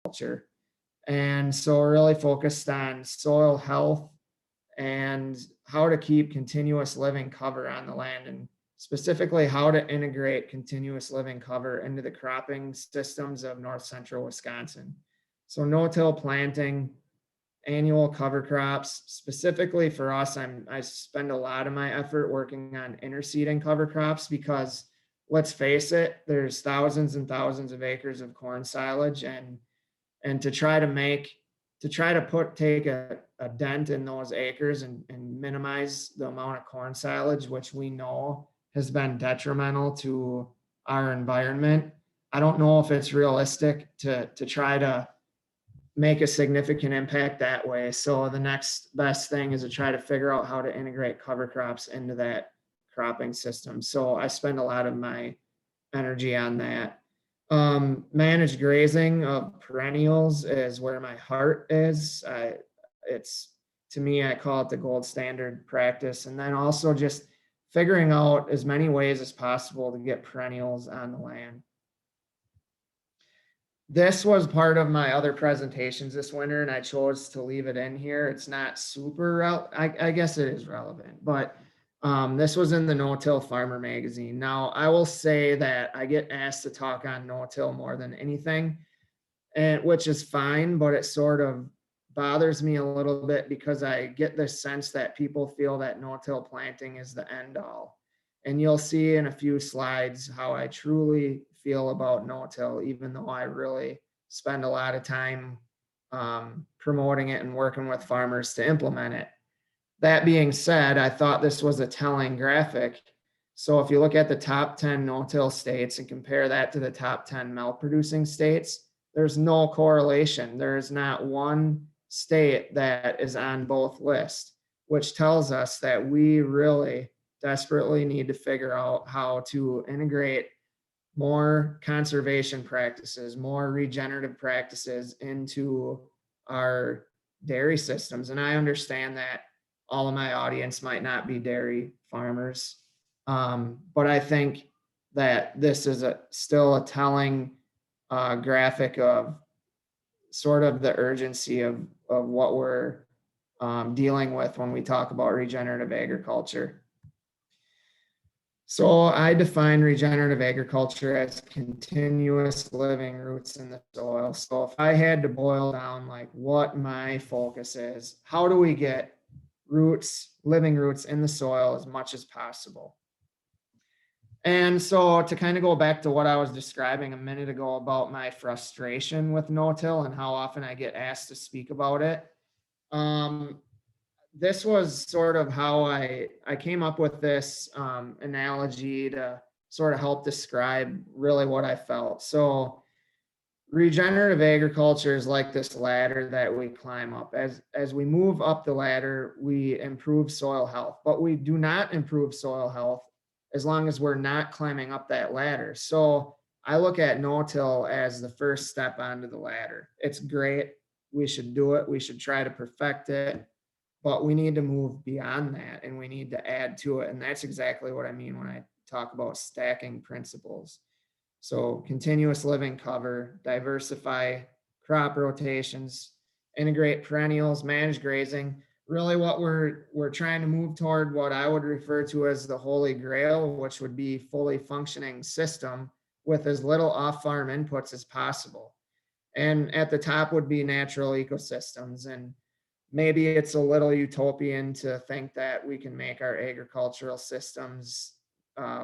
agriculture. And so we're really focused on soil health and how to keep continuous living cover on the land, and specifically how to integrate continuous living cover into the cropping systems of north central Wisconsin. So no-till planting, annual cover crops. Specifically for us, I spend a lot of my effort working on interseeding cover crops because, let's face it, there's thousands and thousands of acres of corn silage, and to try to take a dent in those acres and minimize the amount of corn silage, which we know has been detrimental to our environment. I don't know if it's realistic to try to make a significant impact that way. So the next best thing is to try to figure out how to integrate cover crops into that cropping system. So I spend a lot of my energy on that. Managed grazing of perennials is where my heart is. It's, to me, I call it the gold standard practice. And then also just figuring out as many ways as possible to get perennials on the land. This was part of my other presentations this winter, and I chose to leave it in here. It's not super, I guess it is relevant, but this was in the No-Till Farmer magazine. Now, I will say that I get asked to talk on no-till more than anything, and which is fine, but it sort of bothers me a little bit because I get the sense that people feel that no-till planting is the end all. And you'll see in a few slides how I truly feel about no-till, even though I really spend a lot of time promoting it and working with farmers to implement it. That being said, I thought this was a telling graphic. So if you look at the top 10 no-till states and compare that to the top 10 milk producing states, there's no correlation. There is not one state that is on both lists, which tells us that we really desperately need to figure out how to integrate more conservation practices, more regenerative practices into our dairy systems. And I understand that all of my audience might not be dairy farmers, but I think that this is still a telling graphic of sort of the urgency of what we're dealing with when we talk about regenerative agriculture. So I define regenerative agriculture as continuous living roots in the soil. So if I had to boil down like what my focus is, how do we get roots, living roots in the soil as much as possible? And so to kind of go back to what I was describing a minute ago about my frustration with no-till and how often I get asked to speak about it, this was sort of how I came up with this analogy to sort of help describe really what I felt. So regenerative agriculture is like this ladder that we climb up. As we move up the ladder, we improve soil health, but we do not improve soil health as long as we're not climbing up that ladder. So I look at no-till as the first step onto the ladder. It's great. We should do it. We should try to perfect it. But we need to move beyond that and we need to add to it. And that's exactly what I mean when I talk about stacking principles. So continuous living cover, diversify crop rotations, integrate perennials, manage grazing. Really what we're trying to move toward what I would refer to as the holy grail, which would be fully functioning system with as little off-farm inputs as possible. And at the top would be natural ecosystems. And maybe it's a little utopian to think that we can make our agricultural systems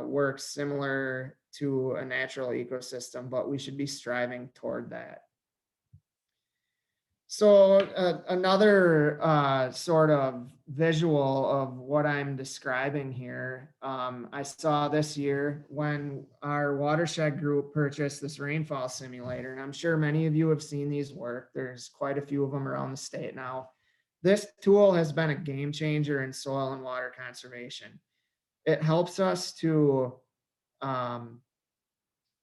work similar to a natural ecosystem, but we should be striving toward that. So another sort of visual of what I'm describing here, I saw this year when our watershed group purchased this rainfall simulator, and I'm sure many of you have seen these work. There's quite a few of them around the state now. This tool has been a game changer in soil and water conservation. It helps us to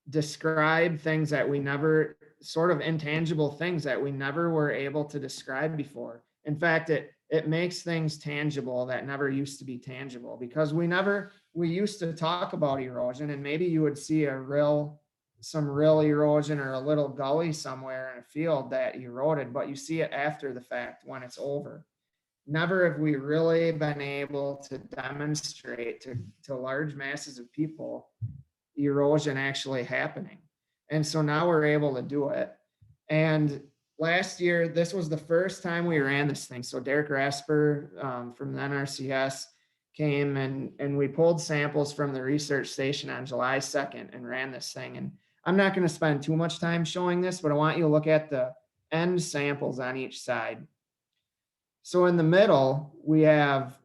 describe things that we never, sort of intangible things that we never were able to describe before. In fact, it makes things tangible that never used to be tangible, because we used to talk about erosion and maybe you would see a real some real erosion or a little gully somewhere in a field that eroded, but you see it after the fact when it's over. Never have we really been able to demonstrate to large masses of people erosion actually happening. And so now we're able to do it. And last year, this was the first time we ran this thing. So Derek Rasper from the NRCS came and we pulled samples from the research station on July 2nd and ran this thing. And I'm not going to spend too much time showing this, but I want you to look at the end samples on each side. So in the middle, we have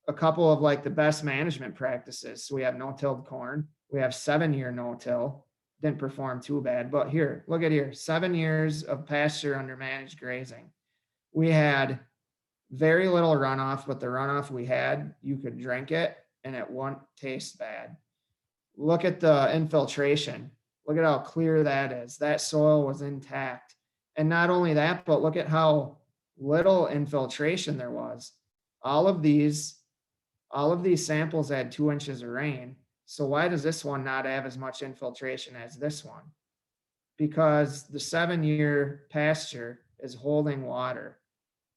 a couple of like the best management practices. So we have no-tilled corn. We have 7-year no-till. Didn't perform too bad. But here, look at here, 7 years of pasture under managed grazing. We had very little runoff, but the runoff we had, you could drink it and it won't taste bad. Look at the infiltration. Look at how clear that is. That soil was intact. And not only that, but look at how little infiltration there was. All of these samples had 2 inches of rain. So why does this one not have as much infiltration as this one? Because the 7-year pasture is holding water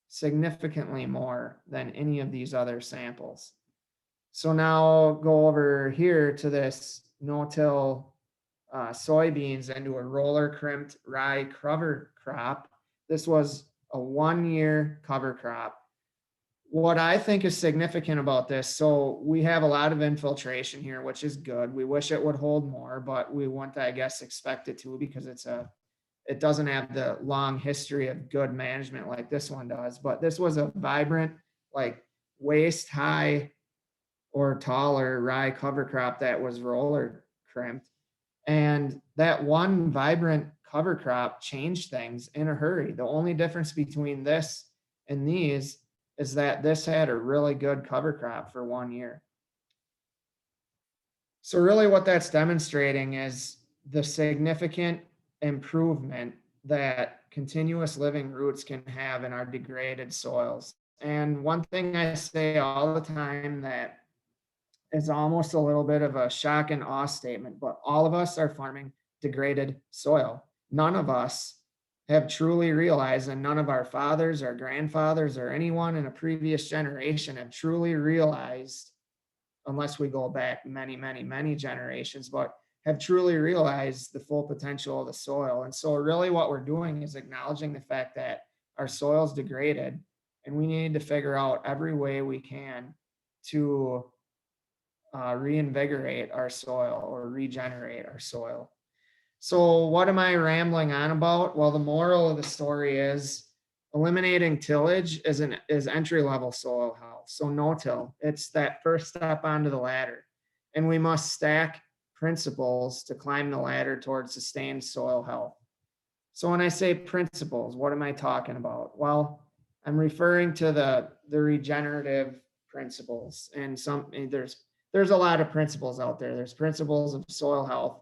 significantly more than any of these other samples. So now I'll go over here to this no-till soybeans into a roller crimped rye cover crop. This was a 1-year cover crop. What I think is significant about this, so we have a lot of infiltration here, which is good. We wish it would hold more, but we wouldn't, I guess, expect it to because it doesn't have the long history of good management like this one does. But this was a vibrant, like waist high or taller rye cover crop that was roller crimped. And that one vibrant cover crop changed things in a hurry. The only difference between this and these is that this had a really good cover crop for 1 year. So really what that's demonstrating is the significant improvement that continuous living roots can have in our degraded soils. And one thing I say all the time that is almost a little bit of a shock and awe statement, but all of us are farming degraded soil. None of us have truly realized, and none of our fathers or grandfathers or anyone in a previous generation have truly realized, unless we go back many, many, many generations, but have truly realized the full potential of the soil. And so really what we're doing is acknowledging the fact that our soil is degraded and we need to figure out every way we can to reinvigorate our soil or regenerate our soil. So what am I rambling on about? Well, the moral of the story is eliminating tillage is entry-level soil health. So no-till, it's that first step onto the ladder. And we must stack principles to climb the ladder towards sustained soil health. So when I say principles, what am I talking about? Well, I'm referring to the regenerative principles. And there's a lot of principles out there. There's principles of soil health.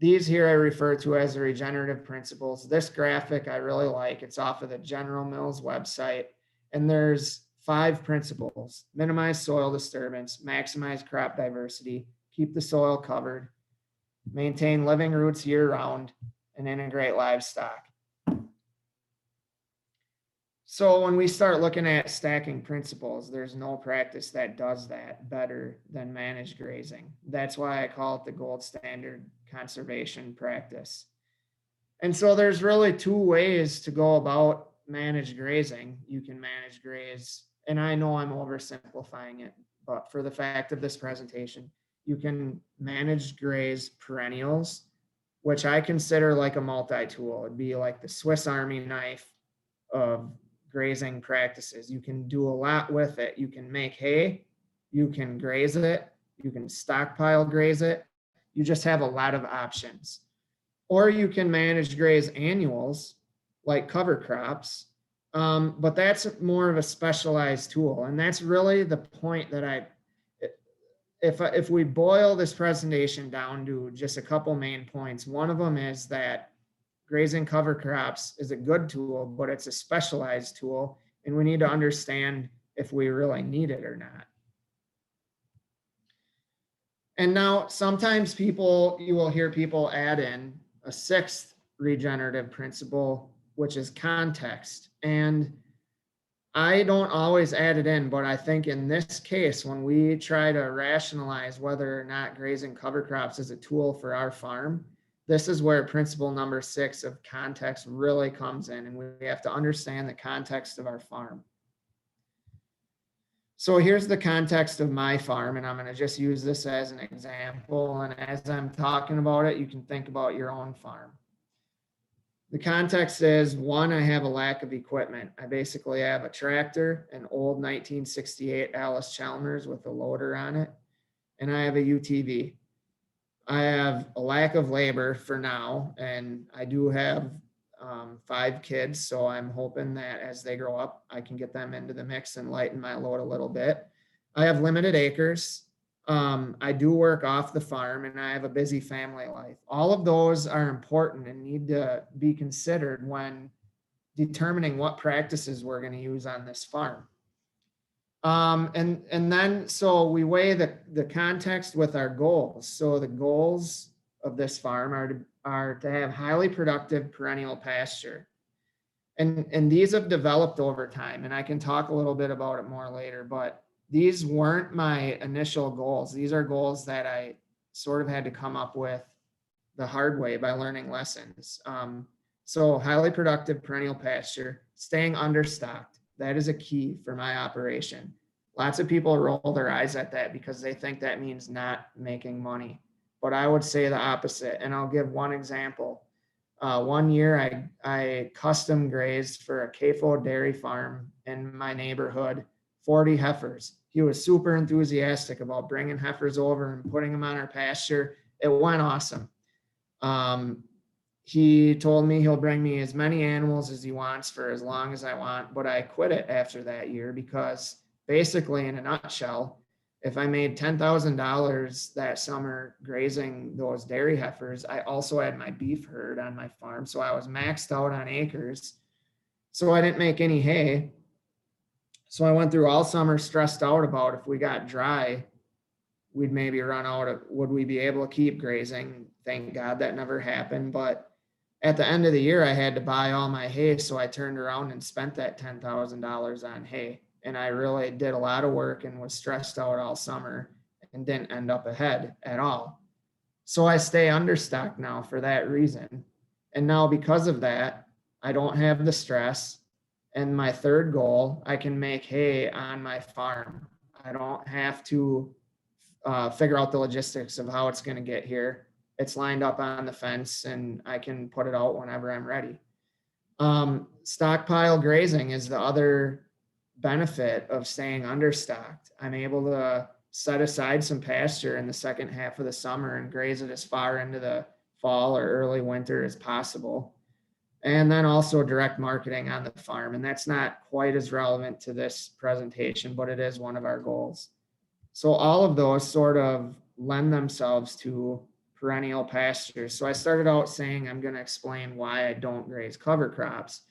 These here I refer to as the regenerative principles. This graphic I really like. It's off of the General Mills website. And there's 5 principles: minimize soil disturbance, maximize crop diversity, keep the soil covered, maintain living roots year round, and integrate livestock. So when we start looking at stacking principles, there's no practice that does that better than managed grazing. That's why I call it the gold standard conservation practice. And so there's really 2 ways to go about managed grazing. You can manage graze, and I know I'm oversimplifying it, but for the fact of this presentation, you can manage graze perennials, which I consider like a multi-tool. It'd be like the Swiss Army knife of grazing practices. You can do a lot with it. You can make hay, you can graze it, you can stockpile graze it. You just have a lot of options. Or you can manage graze annuals like cover crops, but that's more of a specialized tool. And that's really the point that if we boil this presentation down to just a couple main points, one of them is that grazing cover crops is a good tool, but it's a specialized tool, and we need to understand if we really need it or not. And now sometimes you will hear people add in a sixth regenerative principle, which is context. And I don't always add it in, but I think in this case, when we try to rationalize whether or not grazing cover crops is a tool for our farm, this is where principle number 6 of context really comes in, and we have to understand the context of our farm. So here's the context of my farm, and I'm going to just use this as an example. And as I'm talking about it, you can think about your own farm. The context is, one, I have a lack of equipment. I basically have a tractor, an old 1968 Alice Chalmers with a loader on it, and I have a UTV. I have a lack of labor for now, and I do have 5 kids, so I'm hoping that as they grow up, I can get them into the mix and lighten my load a little bit. I have limited acres. I do work off the farm, and I have a busy family life. All of those are important and need to be considered when determining what practices we're going to use on this farm. And then, so we weigh the context with our goals. So the goals of this farm are to have highly productive perennial pasture. And these have developed over time, and I can talk a little bit about it more later, but these weren't my initial goals. These are goals that I sort of had to come up with the hard way by learning lessons. So highly productive perennial pasture, staying understocked. That is a key for my operation. Lots of people roll their eyes at that because they think that means not making money. But I would say the opposite. And I'll give one example. One year I custom grazed for a CAFO dairy farm in my neighborhood, 40 heifers. He was super enthusiastic about bringing heifers over and putting them on our pasture. It went awesome. He told me he'll bring me as many animals as he wants for as long as I want, but I quit it after that year because basically, in a nutshell, if I made $10,000 that summer grazing those dairy heifers, I also had my beef herd on my farm. So I was maxed out on acres. So I didn't make any hay. So I went through all summer stressed out about if we got dry, we'd maybe run out of, would we be able to keep grazing? Thank God that never happened. But at the end of the year, I had to buy all my hay. So I turned around and spent that $10,000 on hay. And I really did a lot of work and was stressed out all summer and didn't end up ahead at all. So I stay understocked now for that reason. And now because of that, I don't have the stress. And my third goal, I can make hay on my farm. I don't have to figure out the logistics of how it's going to get here. It's lined up on the fence and I can put it out whenever I'm ready. Stockpile grazing is the other benefit of staying understocked. I'm able to set aside some pasture in the second half of the summer and graze it as far into the fall or early winter as possible. And then also direct marketing on the farm. And that's not quite as relevant to this presentation, but it is one of our goals. So all of those sort of lend themselves to perennial pastures. So I started out saying I'm going to explain why I don't graze cover crops.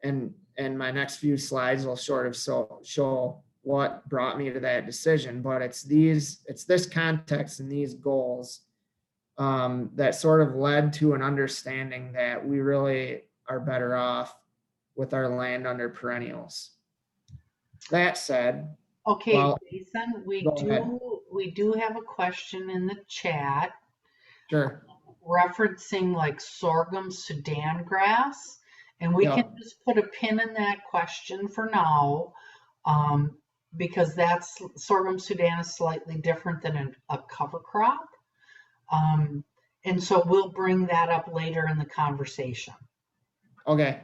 And my next few slides will sort of show what brought me to that decision. But it's this context and these goals that sort of led to an understanding that we really are better off with our land under perennials. That said, okay, well, Jason, we do have a question in the chat. Sure. Referencing like sorghum Sudan grass, and we can just put a pin in that question for now, because that's sorghum Sudan is slightly different than a cover crop. And so we'll bring that up later in the conversation. Okay.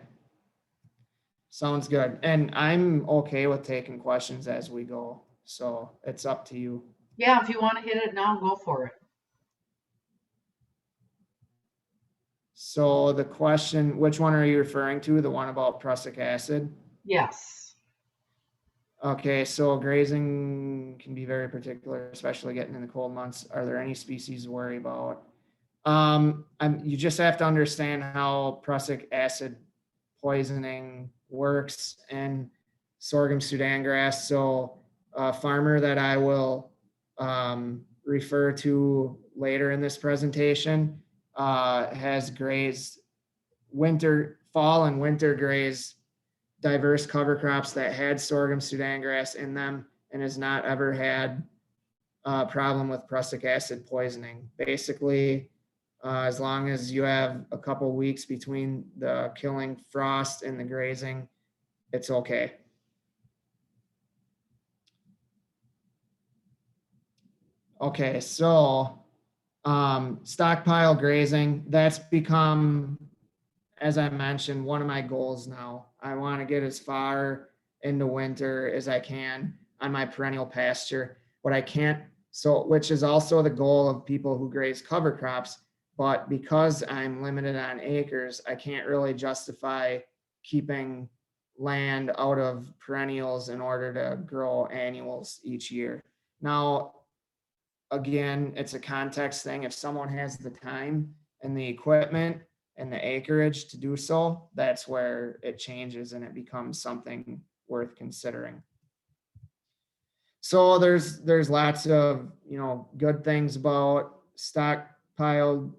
Sounds good. And I'm okay with taking questions as we go. So it's up to you. Yeah, if you want to hit it now, go for it. So the question, which one are you referring to? The one about prussic acid? Yes. Okay, so grazing can be very particular, especially getting in the cold months. Are there any species to worry about? You just have to understand how prussic acid poisoning works in sorghum Sudan grass. So a farmer that I will refer to later in this presentation has grazed fall and winter grazed diverse cover crops that had sorghum Sudan grass in them and has not ever had a problem with prussic acid poisoning. Basically, as long as you have a couple weeks between the killing frost and the grazing, it's okay. Okay, so stockpile grazing, that's become, as I mentioned, one of my goals now. I want to get as far into winter as I can on my perennial pasture, but I can't, so which is also the goal of people who graze cover crops. But because I'm limited on acres, I can't really justify keeping land out of perennials in order to grow annuals each year. Now, again, it's a context thing. If someone has the time and the equipment and the acreage to do so, that's where it changes and it becomes something worth considering. So there's lots of, good things about stockpiled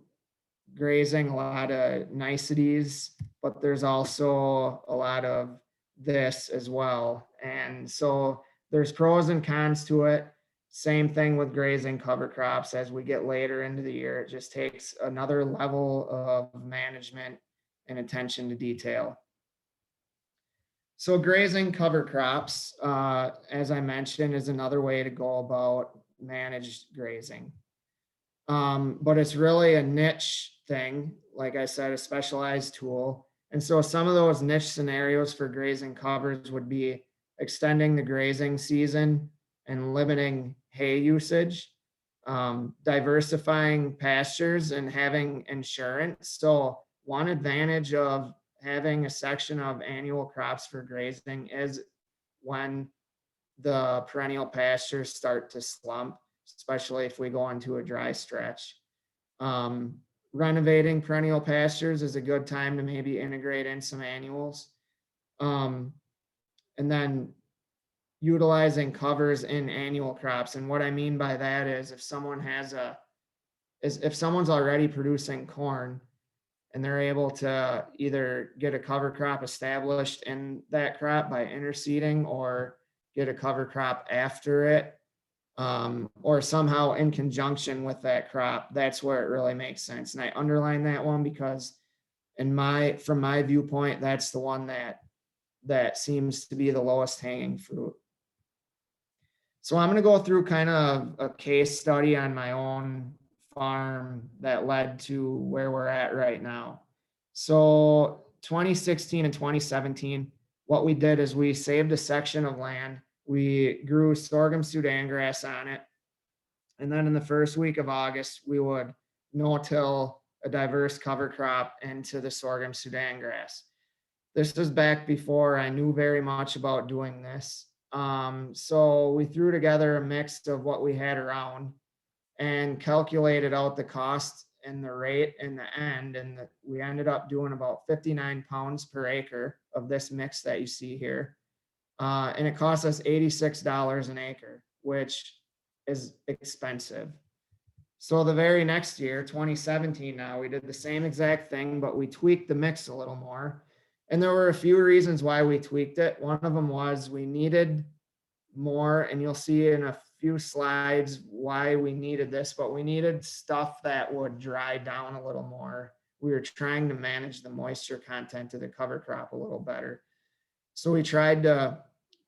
grazing, a lot of niceties, but there's also a lot of this as well. And so there's pros and cons to it. Same thing with grazing cover crops. As we get later into the year, it just takes another level of management and attention to detail. So grazing cover crops, as I mentioned, is another way to go about managed grazing. But it's really a niche thing, like I said, a specialized tool. And so some of those niche scenarios for grazing covers would be extending the grazing season and limiting hay usage, diversifying pastures and having insurance. So one advantage of having a section of annual crops for grazing is when the perennial pastures start to slump, especially if we go into a dry stretch. Renovating perennial pastures is a good time to maybe integrate in some annuals. And then utilizing covers in annual crops. And what I mean by that is if someone's already producing corn and they're able to either get a cover crop established in that crop by interseeding or get a cover crop after it, or somehow in conjunction with that crop, that's where it really makes sense. And I underline that one because from my viewpoint, that's the one that seems to be the lowest hanging fruit. So I'm going to go through kind of a case study on my own farm that led to where we're at right now. So 2016 and 2017, what we did is we saved a section of land. We grew sorghum Sudan grass on it. And then in the first week of August, we would no-till a diverse cover crop into the sorghum Sudan grass. This was back before I knew very much about doing this. So we threw together a mix of what we had around and calculated out the cost and the rate in the end. And we ended up doing about 59 pounds per acre of this mix that you see here. And it cost us $86 an acre, which is expensive. So the very next year, 2017 now, we did the same exact thing, but we tweaked the mix a little more. And there were a few reasons why we tweaked it. One of them was we needed more, and you'll see in a few slides why we needed this, but we needed stuff that would dry down a little more. We were trying to manage the moisture content of the cover crop a little better. So we tried to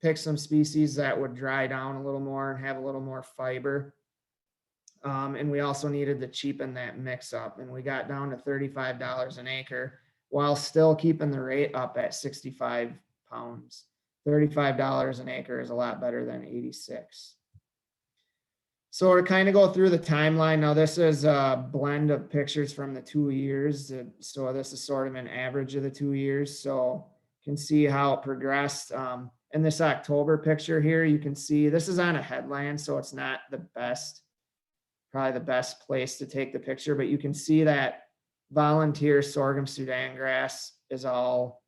pick some species that would dry down a little more and have a little more fiber. And we also needed to cheapen that mix up, and we got down to $35 an acre while still keeping the rate up at 65 pounds. $35 an acre is a lot better than 86. So to kind of go through the timeline, now this is a blend of pictures from the 2 years. So this is sort of an average of the 2 years. So you can see how it progressed. In this October picture here, you can see this is on a headland, so it's not the best, probably the best place to take the picture, but you can see that volunteer sorghum Sudan grass is all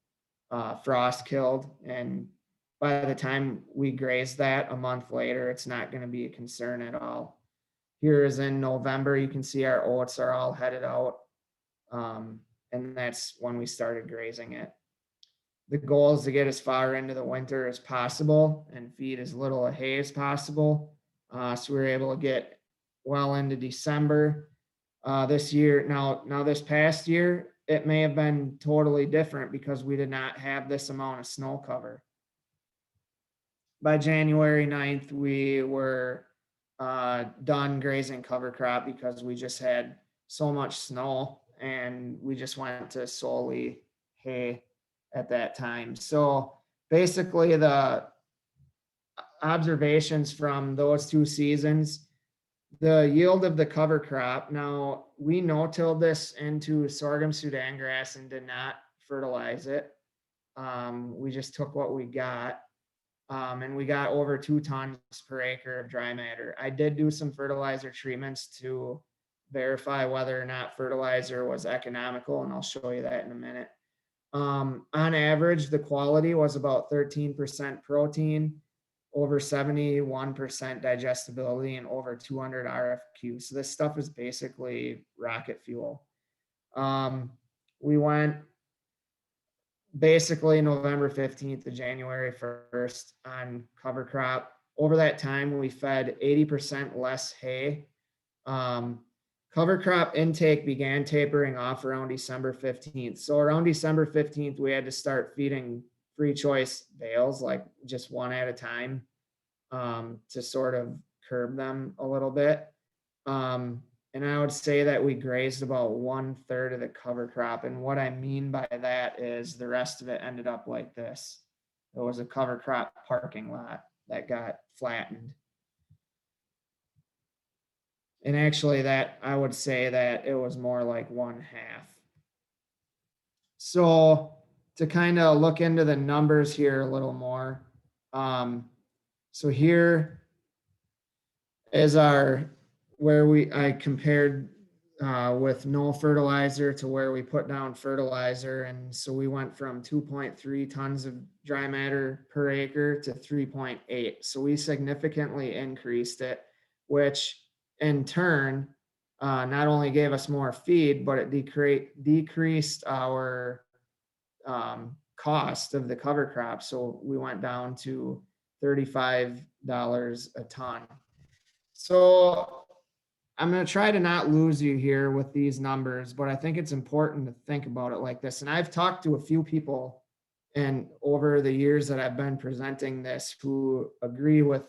frost killed. And by the time we graze that a month later, it's not going to be a concern at all. Here is in November, you can see our oats are all headed out. And that's when we started grazing it. The goal is to get as far into the winter as possible and feed as little hay as possible. So we were able to get well into December this year. Now this past year, it may have been totally different because we did not have this amount of snow cover. By January 9th, we were done grazing cover crop because we just had so much snow and we just went to solely hay at that time. So basically the observations from those 2 seasons, the yield of the cover crop. Now we no-tilled this into sorghum Sudan grass and did not fertilize it. We just took what we got. And we got over 2 tons per acre of dry matter. I did do some fertilizer treatments to verify whether or not fertilizer was economical, and I'll show you that in a minute. On average, the quality was about 13% protein, over 71% digestibility, and over 200 RFQ. So this stuff is basically rocket fuel. We went basically November 15th to January 1st on cover crop. Over that time, we fed 80% less hay. Cover crop intake began tapering off around December 15th. So around December 15th, we had to start feeding free choice bales, like just one at a time, to sort of curb them a little bit. And I would say that we grazed about 1/3 of the cover crop. And what I mean by that is the rest of it ended up like this. It was a cover crop parking lot that got flattened. And actually that I would say that it was more like 1/2. So to kind of look into the numbers here a little more. So here is where I compared with no fertilizer to where we put down fertilizer. And so we went from 2.3 tons of dry matter per acre to 3.8. So we significantly increased it, which in turn not only gave us more feed, but it decreased our cost of the cover crop. So we went down to $35 a ton. So I'm going to try to not lose you here with these numbers, but I think it's important to think about it like this. And I've talked to a few people and over the years that I've been presenting this who agree with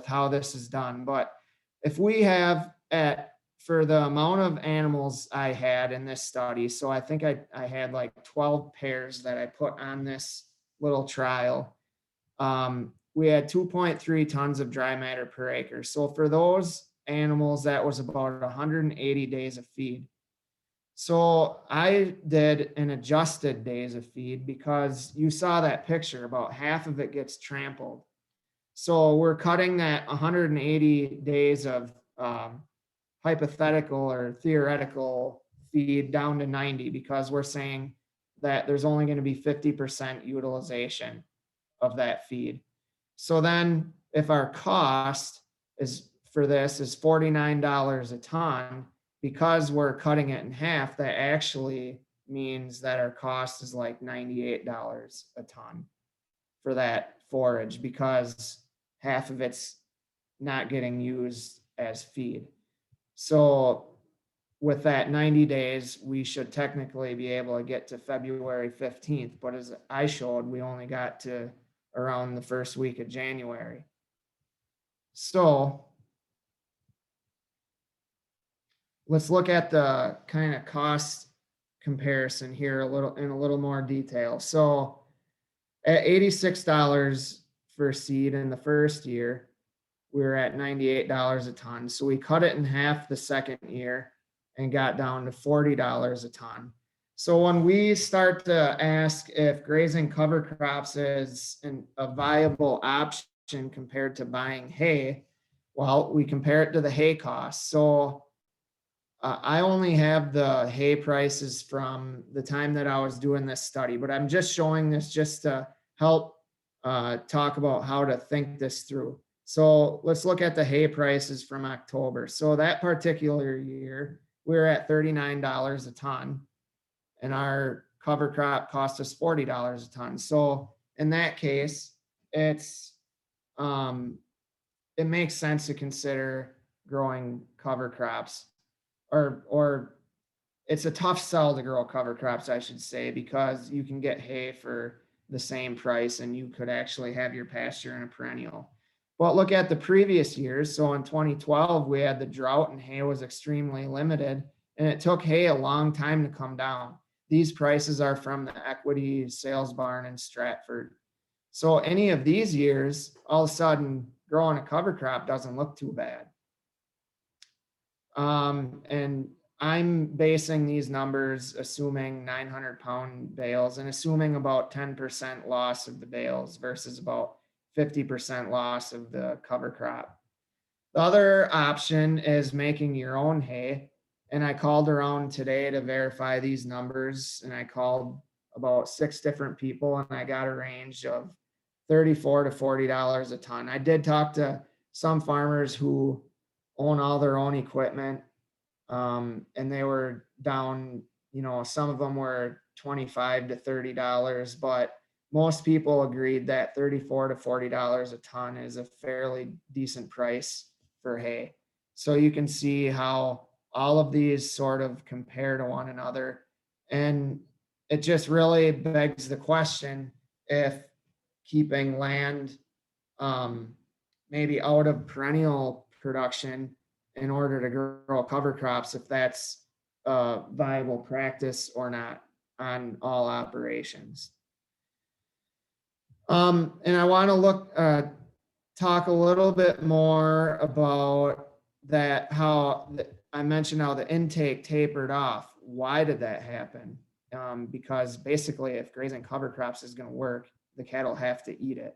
how this is done. But if we have for the amount of animals I had in this study, so I think I had like 12 pairs that I put on this little trial. We had 2.3 tons of dry matter per acre. So for those animals, that was about 180 days of feed. So I did an adjusted days of feed because you saw that picture, about half of it gets trampled. So we're cutting that 180 days of hypothetical or theoretical feed down to 90 because we're saying that there's only going to be 50% utilization of that feed. So then if our cost for this is $49 a ton, because we're cutting it in half, that actually means that our cost is like $98 a ton for that forage because half of it's not getting used as feed. So with that 90 days, we should technically be able to get to February 15th. But as I showed, we only got to around the first week of January. So let's look at the kind of cost comparison here in a little more detail. So at $86 for seed in the first year, we were at $98 a ton. So we cut it in half the second year and got down to $40 a ton. So when we start to ask if grazing cover crops is a viable option compared to buying hay, well, we compare it to the hay costs. So I only have the hay prices from the time that I was doing this study, but I'm just showing this just to help talk about how to think this through. So let's look at the hay prices from October. So that particular year, we were at $39 a ton. and our cover crop cost us $40 a ton. So in that case, it's it makes sense to consider growing cover crops, or it's a tough sell to grow cover crops, I should say, because you can get hay for the same price and you could actually have your pasture in a perennial. But look at the previous years. So in 2012, we had the drought and hay was extremely limited, and it took hay a long time to come down. These prices are from the equity sales barn in Stratford. So any of these years, all of a sudden, growing a cover crop doesn't look too bad. And I'm basing these numbers assuming 900-pound bales and assuming about 10% loss of the bales versus about 50% loss of the cover crop. The other option is making your own hay. And I called around today to verify these numbers, and I called about 6 different people, and I got a range of $34 to $40 a ton. I did talk to some farmers who own all their own equipment, and they were down, some of them were $25 to $30, but most people agreed that $34 to $40 a ton is a fairly decent price for hay. So you can see how all of these sort of compare to one another. And it just really begs the question if keeping land maybe out of perennial production in order to grow cover crops, if that's a viable practice or not on all operations. And I want to talk a little bit more about that, how I mentioned how the intake tapered off. Why did that happen? Because basically, if grazing cover crops is going to work, the cattle have to eat it.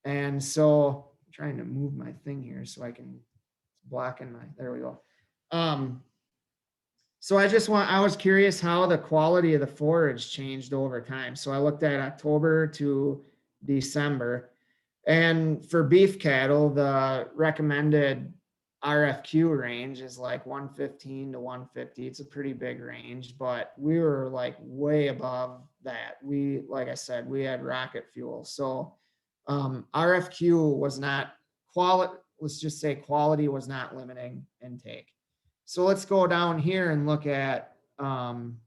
And so I'm trying to move my thing here so I can block in there we go. So I was curious how the quality of the forage changed over time. So I looked at October to December, and for beef cattle, the recommended RFQ range is like 115 to 150. It's a pretty big range, but we were like way above that. Like I said, we had rocket fuel. So RFQ was not quality. Let's just say quality was not limiting intake. So let's go down here and look at crude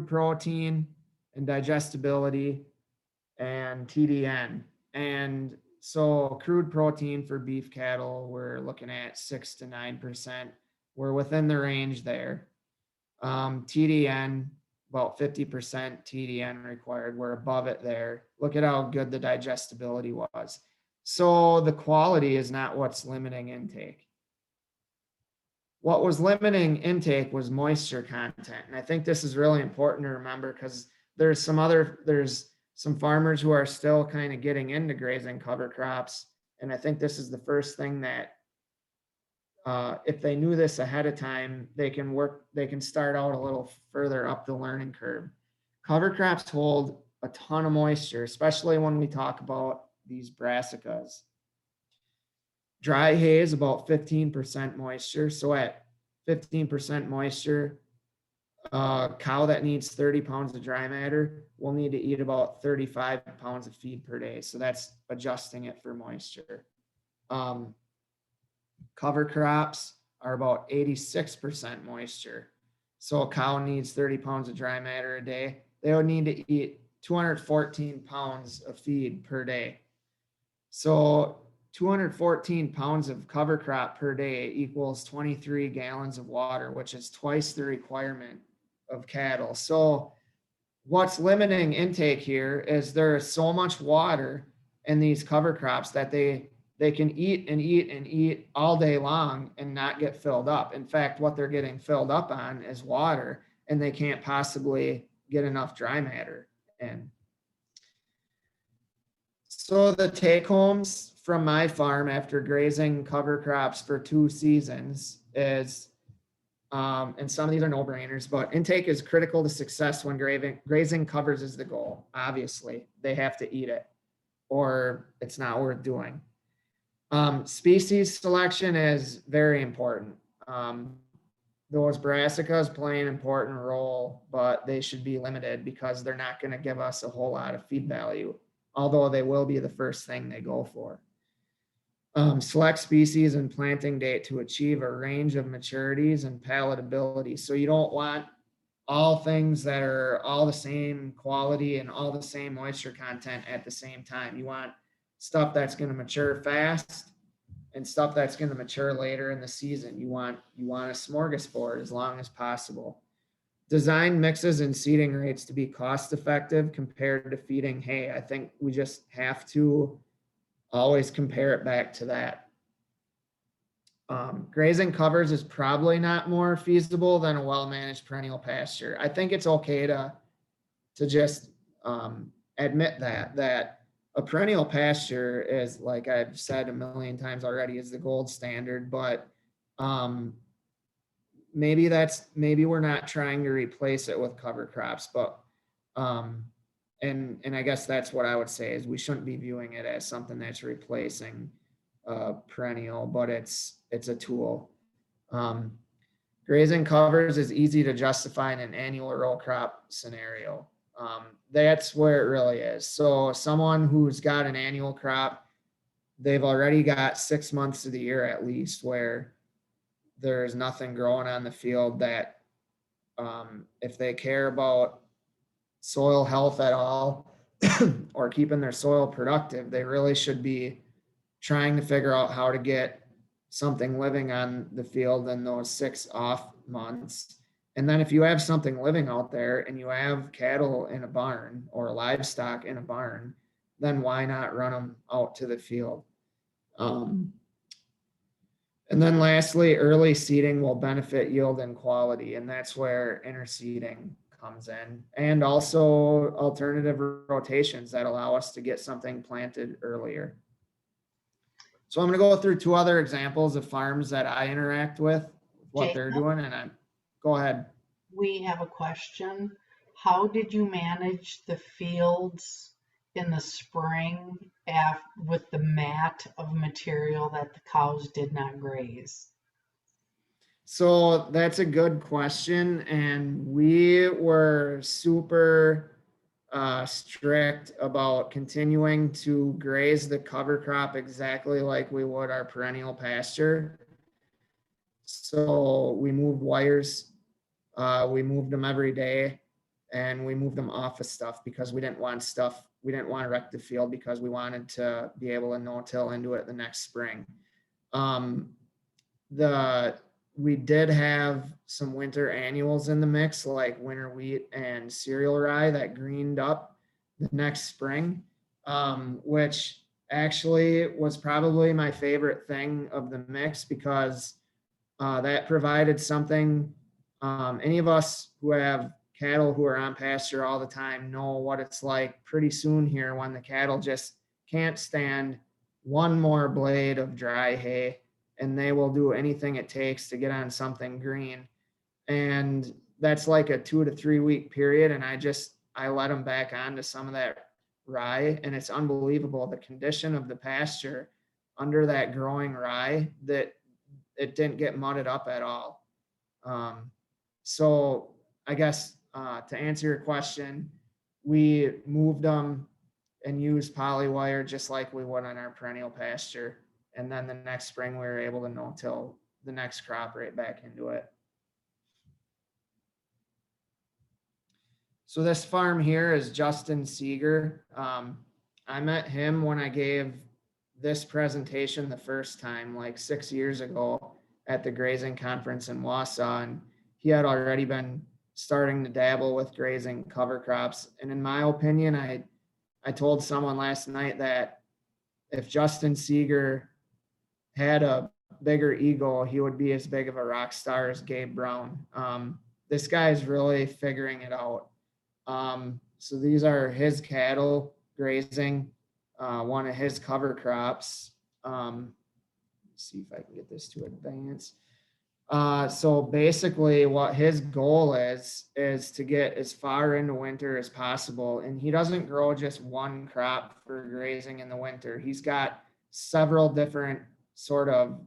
protein and digestibility and TDN. And so crude protein for beef cattle, we're looking at 6 to 9%. We're within the range there. TDN, about 50% TDN required. We're above it there. Look at how good the digestibility was. So the quality is not what's limiting intake. What was limiting intake was moisture content. And I think this is really important to remember because there's some farmers who are still kind of getting into grazing cover crops. And I think this is the first thing that if they knew this ahead of time, they can start out a little further up the learning curve. Cover crops hold a ton of moisture, especially when we talk about these brassicas. Dry hay is about 15% moisture. So at 15% moisture, a cow that needs 30 pounds of dry matter will need to eat about 35 pounds of feed per day. So that's adjusting it for moisture. Cover crops are about 86% moisture. So a cow needs 30 pounds of dry matter a day. They would need to eat 214 pounds of feed per day. So 214 pounds of cover crop per day equals 23 gallons of water, which is twice the requirement of cattle. So what's limiting intake here is there is so much water in these cover crops that they can eat and eat and eat all day long and not get filled up. In fact, what they're getting filled up on is water, and they can't possibly get enough dry matter in. So the take homes from my farm after grazing cover crops for 2 seasons is, and some of these are no-brainers, but intake is critical to success when grazing covers is the goal. Obviously, they have to eat it or it's not worth doing. Species selection is very important. those brassicas play an important role, but they should be limited because they're not going to give us a whole lot of feed value, although they will be the first thing they go for. Select species and planting date to achieve a range of maturities and palatability. So you don't want all things that are all the same quality and all the same moisture content at the same time. You want stuff that's going to mature fast and stuff that's going to mature later in the season. You want a smorgasbord as long as possible. Design mixes and seeding rates to be cost effective compared to feeding hay. I think we just have to always compare it back to that. Grazing covers is probably not more feasible than a well-managed perennial pasture. I think it's okay to just admit that a perennial pasture is, like I've said a million times already, is the gold standard, but maybe we're not trying to replace it with cover crops, but and I guess that's what I would say is we shouldn't be viewing it as something that's replacing perennial, but it's a tool. Grazing covers is easy to justify in an annual row crop scenario. That's where it really is. So someone who's got an annual crop, they've already got 6 months of the year at least where there's nothing growing on the field that if they care about soil health at all or keeping their soil productive, they really should be trying to figure out how to get something living on the field in those 6 off months. And then if you have something living out there and you have cattle in a barn or livestock in a barn, then why not run them out to the field? And then lastly, early seeding will benefit yield and quality, and that's where interseeding comes in, and also alternative rotations that allow us to get something planted earlier. So I'm going to go through 2 other examples of farms that I interact with, what they're doing, and go ahead. We have a question. How did you manage the fields in the spring with the mat of material that the cows did not graze? So that's a good question, and we were super strict about continuing to graze the cover crop exactly like we would our perennial pasture. So we moved wires, we moved them every day, and we moved them off of stuff because we didn't want to wreck the field because we wanted to be able to no-till into it the next spring. We did have some winter annuals in the mix, like winter wheat and cereal rye that greened up the next spring, which actually was probably my favorite thing of the mix because that provided something. Any of us who have cattle who are on pasture all the time know what it's like pretty soon here when the cattle just can't stand one more blade of dry hay, and they will do anything it takes to get on something green. And that's like a 2 to 3 week period. And I let them back onto some of that rye, and it's unbelievable the condition of the pasture under that growing rye that it didn't get mudded up at all. So I guess to answer your question, we moved them and used poly wire just like we would on our perennial pasture. And then the next spring we were able to no-till the next crop right back into it. So this farm here is Justin Seeger. I met him when I gave this presentation the first time, like 6 years ago at the grazing conference in Wausau, and he had already been starting to dabble with grazing cover crops. And in my opinion, I told someone last night that if Justin Seeger had a bigger ego, he would be as big of a rock star as Gabe Brown. This guy is really figuring it out. So these are his cattle grazing one of his cover crops. Let's see if I can get this to advance. So basically what his goal is to get as far into winter as possible. And he doesn't grow just one crop for grazing in the winter. He's got several different sort of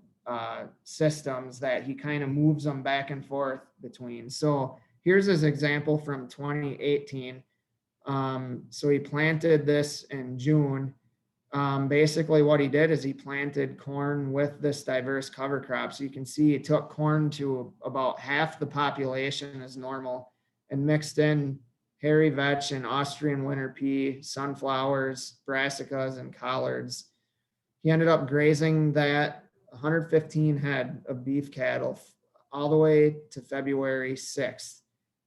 systems that he kind of moves them back and forth between. So here's his example from 2018. So he planted this in June. Basically what he did is he planted corn with this diverse cover crop. So you can see he took corn to about half the population as normal and mixed in hairy vetch and Austrian winter pea, sunflowers, brassicas, and collards. He ended up grazing that 115 head of beef cattle all the way to February 6th.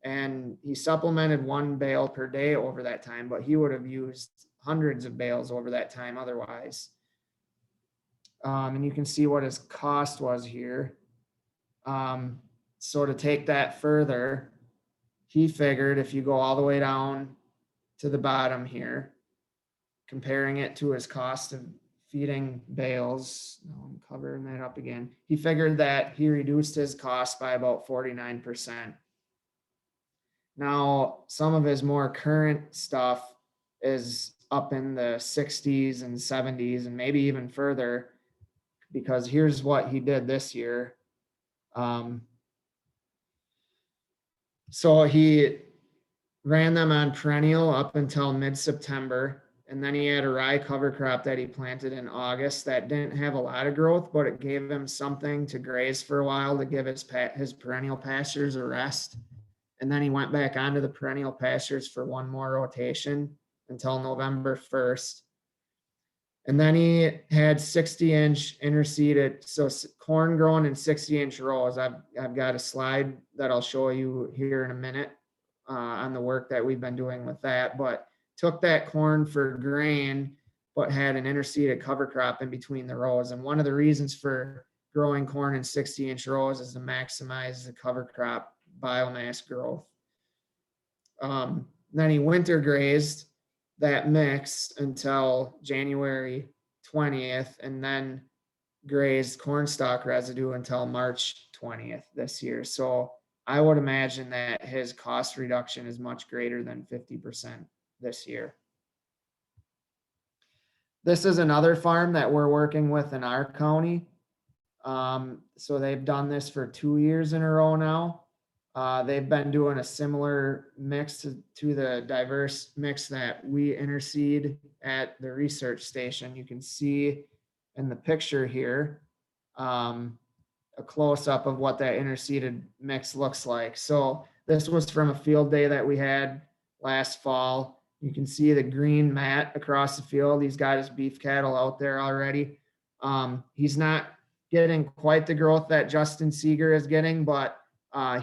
And he supplemented 1 bale per day over that time, but he would have used hundreds of bales over that time otherwise. And you can see what his cost was here. So to take that further, he figured if you go all the way down to the bottom here, comparing it to his cost of feeding bales, I'm covering that up again. He figured that he reduced his cost by about 49%. Now, some of his more current stuff is up in the 60s and 70s and maybe even further, because here's what he did this year. So he ran them on perennial up until mid-September. And then he had a rye cover crop that he planted in August that didn't have a lot of growth, but it gave him something to graze for a while to give his perennial pastures a rest. And then he went back onto the perennial pastures for one more rotation until November 1st. And then he had 60-inch interseeded, so corn growing in 60-inch rows. I've got a slide that I'll show you here in a minute on the work that we've been doing with that, but took that corn for grain, but had an interseeded cover crop in between the rows. And one of the reasons for growing corn in 60-inch rows is to maximize the cover crop biomass growth. Then he winter grazed that mix until January 20th, and then grazed corn stalk residue until March 20th this year. So I would imagine that his cost reduction is much greater than 50% this year. This is another farm that we're working with in our county. So they've done this for 2 years in a row now. They've been doing a similar mix to the diverse mix that we interseed at the research station. You can see in the picture here a close-up of what that interseeded mix looks like. So this was from a field day that we had last fall. You can see the green mat across the field. He's got his beef cattle out there already. He's not getting quite the growth that Justin Seeger is getting, but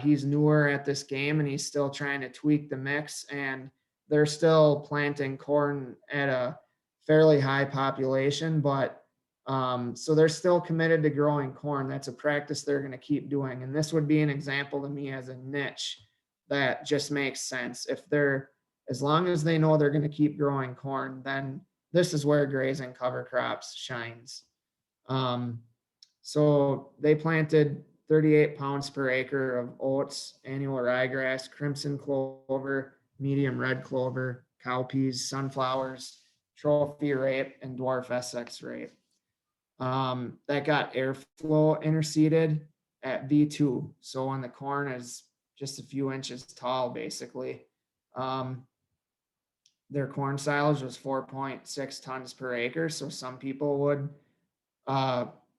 he's newer at this game and he's still trying to tweak the mix, and they're still planting corn at a fairly high population, but so they're still committed to growing corn. That's a practice they're going to keep doing. And this would be an example to me as a niche that just makes sense. If they're, as long as they know they're going to keep growing corn, then this is where grazing cover crops shines. So they planted 38 pounds per acre of oats, annual ryegrass, crimson clover, medium red clover, cowpeas, sunflowers, trophy rape, and dwarf Essex rape. That got airflow interseeded at V2. So when the corn is just a few inches tall, basically, their corn silage was 4.6 tons per acre. So some people would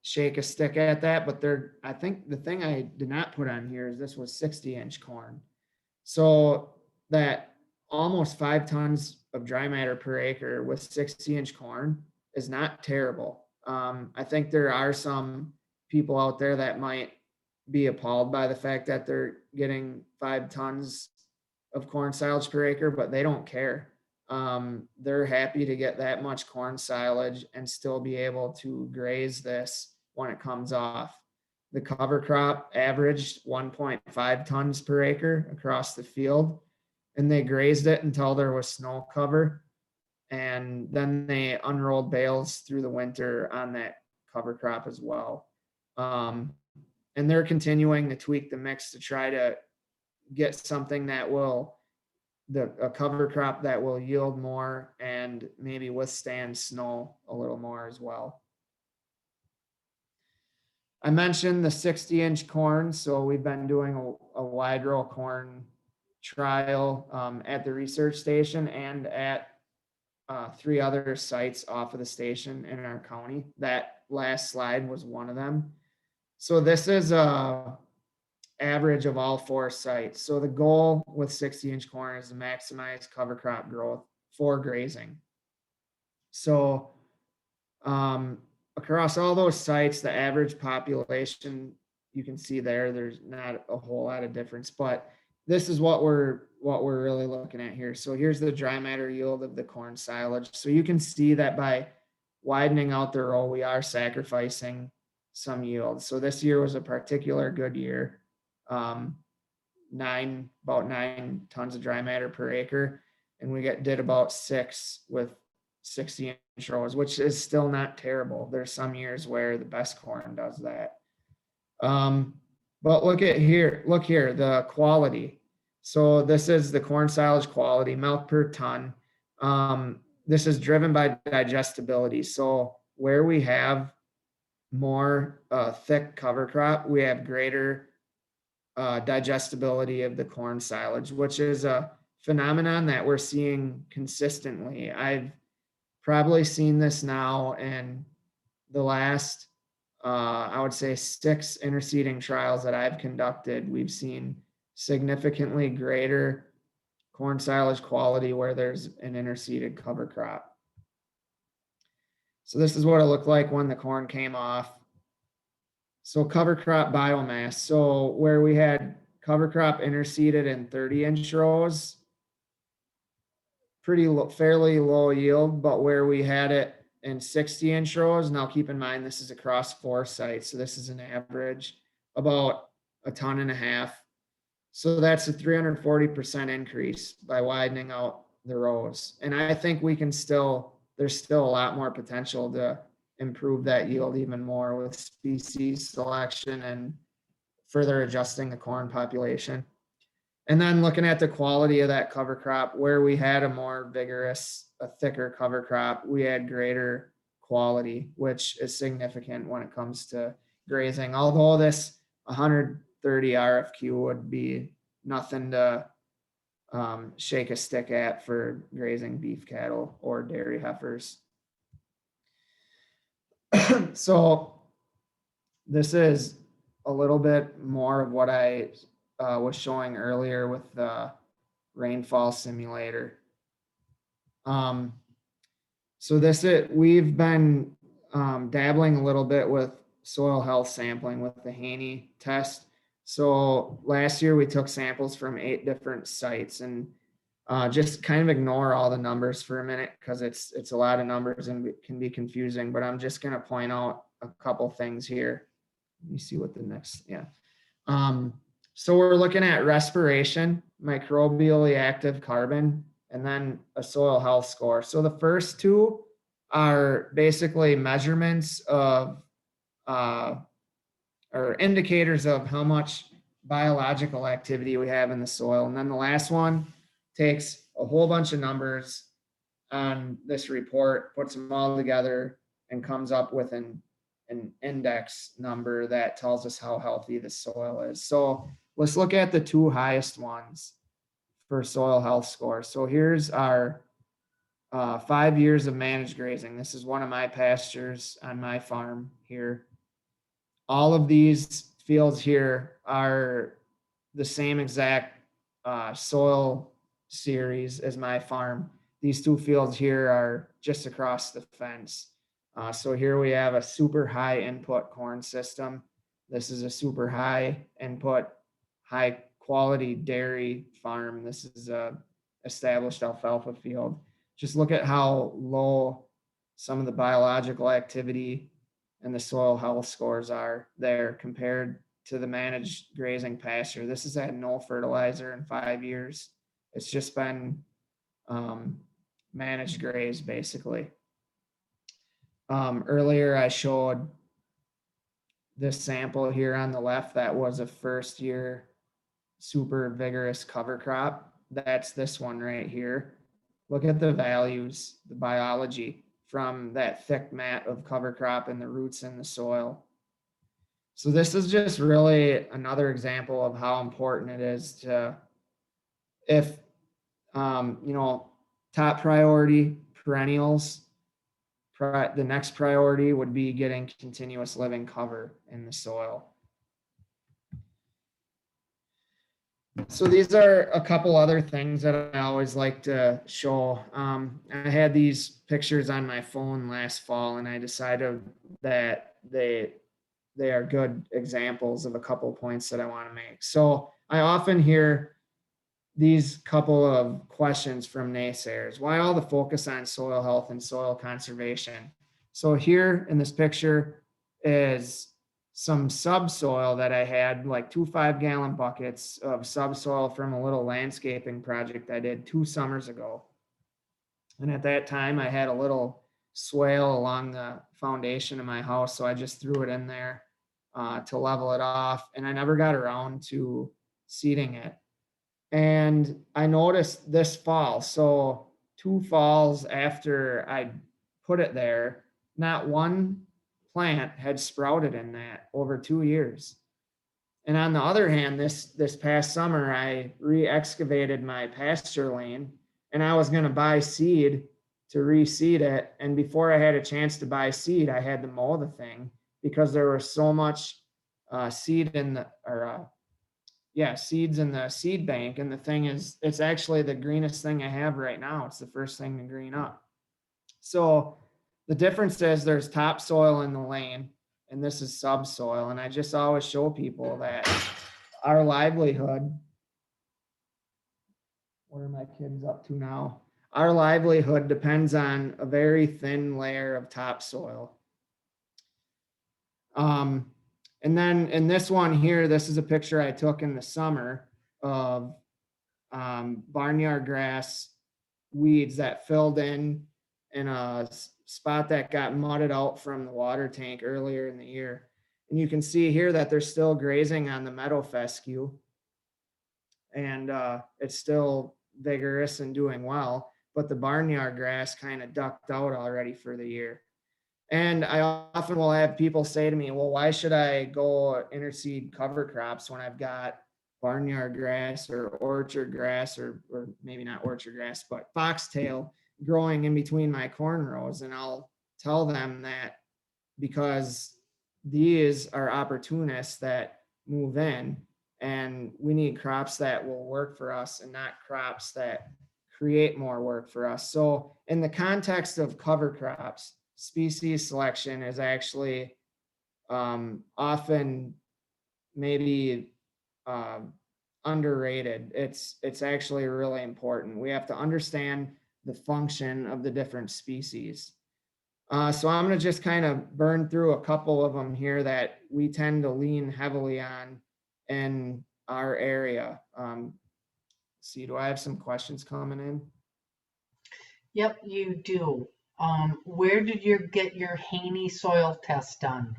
shake a stick at that, but I think the thing I did not put on here is this was 60-inch corn. So that almost 5 tons of dry matter per acre with 60-inch corn is not terrible. I think there are some people out there that might be appalled by the fact that they're getting 5 tons of corn silage per acre, but they don't care. They're happy to get that much corn silage and still be able to graze this when it comes off. The cover crop averaged 1.5 tons per acre across the field, and they grazed it until there was snow cover. And then they unrolled bales through the winter on that cover crop as well. And they're continuing to tweak the mix to try to get something that will, a cover crop that will yield more and maybe withstand snow a little more as well. I mentioned the 60-inch corn. So we've been doing a wide row corn trial at the research station and at 3 other sites off of the station in our county. That last slide was one of them. So this is a average of all 4 sites. So the goal with 60-inch corn is to maximize cover crop growth for grazing. So across all those sites, the average population, you can see there's not a whole lot of difference, but this is what we're really looking at here. So here's the dry matter yield of the corn silage. So you can see that by widening out the row, we are sacrificing some yield. So this year was a particular good year. About 9 tons of dry matter per acre, and we did about 6 with 60-inch rows, which is still not terrible. There's some years where the best corn does that. But look here, the quality. So this is the corn silage quality, milk per ton. This is driven by digestibility. So where we have more thick cover crop, we have greater digestibility of the corn silage, which is a phenomenon that we're seeing consistently. I've probably seen this now in the last, I would say 6 interseeding trials that I've conducted. We've seen significantly greater corn silage quality where there's an interseeded cover crop. So this is what it looked like when the corn came off. So cover crop biomass. So where we had cover crop interseeded in 30-inch rows, fairly low yield, but where we had it in 60-inch rows, now keep in mind this is across 4 sites, so this is an average, about 1.5 tons. So that's a 340% increase by widening out the rows. And I think there's still a lot more potential to improve that yield even more with species selection and further adjusting the corn population. And then looking at the quality of that cover crop, where we had a thicker cover crop, we had greater quality, which is significant when it comes to grazing. Although this 130 RFQ would be nothing to shake a stick at for grazing beef cattle or dairy heifers. So this is a little bit more of what I was showing earlier with the rainfall simulator. So we've been dabbling a little bit with soil health sampling with the Haney test. So last year we took samples from 8 different sites, and just kind of ignore all the numbers for a minute because it's a lot of numbers and it can be confusing, but I'm just going to point out a couple things here. Let me see what the next, so we're looking at respiration, microbially active carbon, and then a soil health score. So the first 2 are basically measurements of or indicators of how much biological activity we have in the soil. And then the last one takes a whole bunch of numbers on this report, puts them all together, and comes up with an index number that tells us how healthy the soil is. So let's look at the 2 highest ones for soil health score. So here's our 5 years of managed grazing. This is one of my pastures on my farm here. All of these fields here are the same exact soil series as my farm. These 2 fields here are just across the fence. So here we have a super high input corn system. This is a super high input, high quality dairy farm. This is a established alfalfa field. Just look at how low some of the biological activity and the soil health scores are there compared to the managed grazing pasture. This has had no fertilizer in 5 years. It's just been managed graze basically. Earlier I showed this sample here on the left that was a first year super vigorous cover crop. That's this one right here. Look at the values, the biology from that thick mat of cover crop and the roots in the soil. So this is just really another example of how important it is to, if, you know, top priority perennials, the next priority would be getting continuous living cover in the soil. So these are a couple other things that I always like to show. I had these pictures on my phone last fall, and I decided that they are good examples of a couple points that I want to make. So I often hear these couple of questions from naysayers. Why all the focus on soil health and soil conservation? So here in this picture is some subsoil that I had, like 2 5-gallon buckets of subsoil from a little landscaping project I did 2 summers ago. And at that time I had a little swale along the foundation of my house. So I just threw it in there to level it off. And I never got around to seeding it. And I noticed this fall, so 2 falls after I put it there, not one plant had sprouted in that over 2 years. And on the other hand, this past summer, I re-excavated my pasture lane, and I was going to buy seed to reseed it. And before I had a chance to buy seed, I had to mow the thing because there was so much seed in the, or seeds in the seed bank. And the thing is, it's actually the greenest thing I have right now. It's the first thing to green up. So the difference is there's topsoil in the lane, and this is subsoil. And I just always show people that our livelihood, what are my kids up to now? Our livelihood depends on a very thin layer of topsoil. And then in this one here, this is a picture I took in the summer of barnyard grass weeds that filled in a spot that got mudded out from the water tank earlier in the year. And you can see here that they're still grazing on the meadow fescue, and it's still vigorous and doing well, but the barnyard grass kind of ducked out already for the year. And I often will have people say to me, well, why should I go interseed cover crops when I've got barnyard grass or orchard grass, or maybe not orchard grass, but foxtail growing in between my corn rows? And I'll tell them that because these are opportunists that move in, and we need crops that will work for us and not crops that create more work for us. So in the context of cover crops, species selection is actually often maybe underrated. It's actually really important. We have to understand the function of the different species. So I'm going to just kind of burn through a couple of them here that we tend to lean heavily on in our area. See, do I have some questions coming in? Yep, you do. Where did you get your Haney soil test done?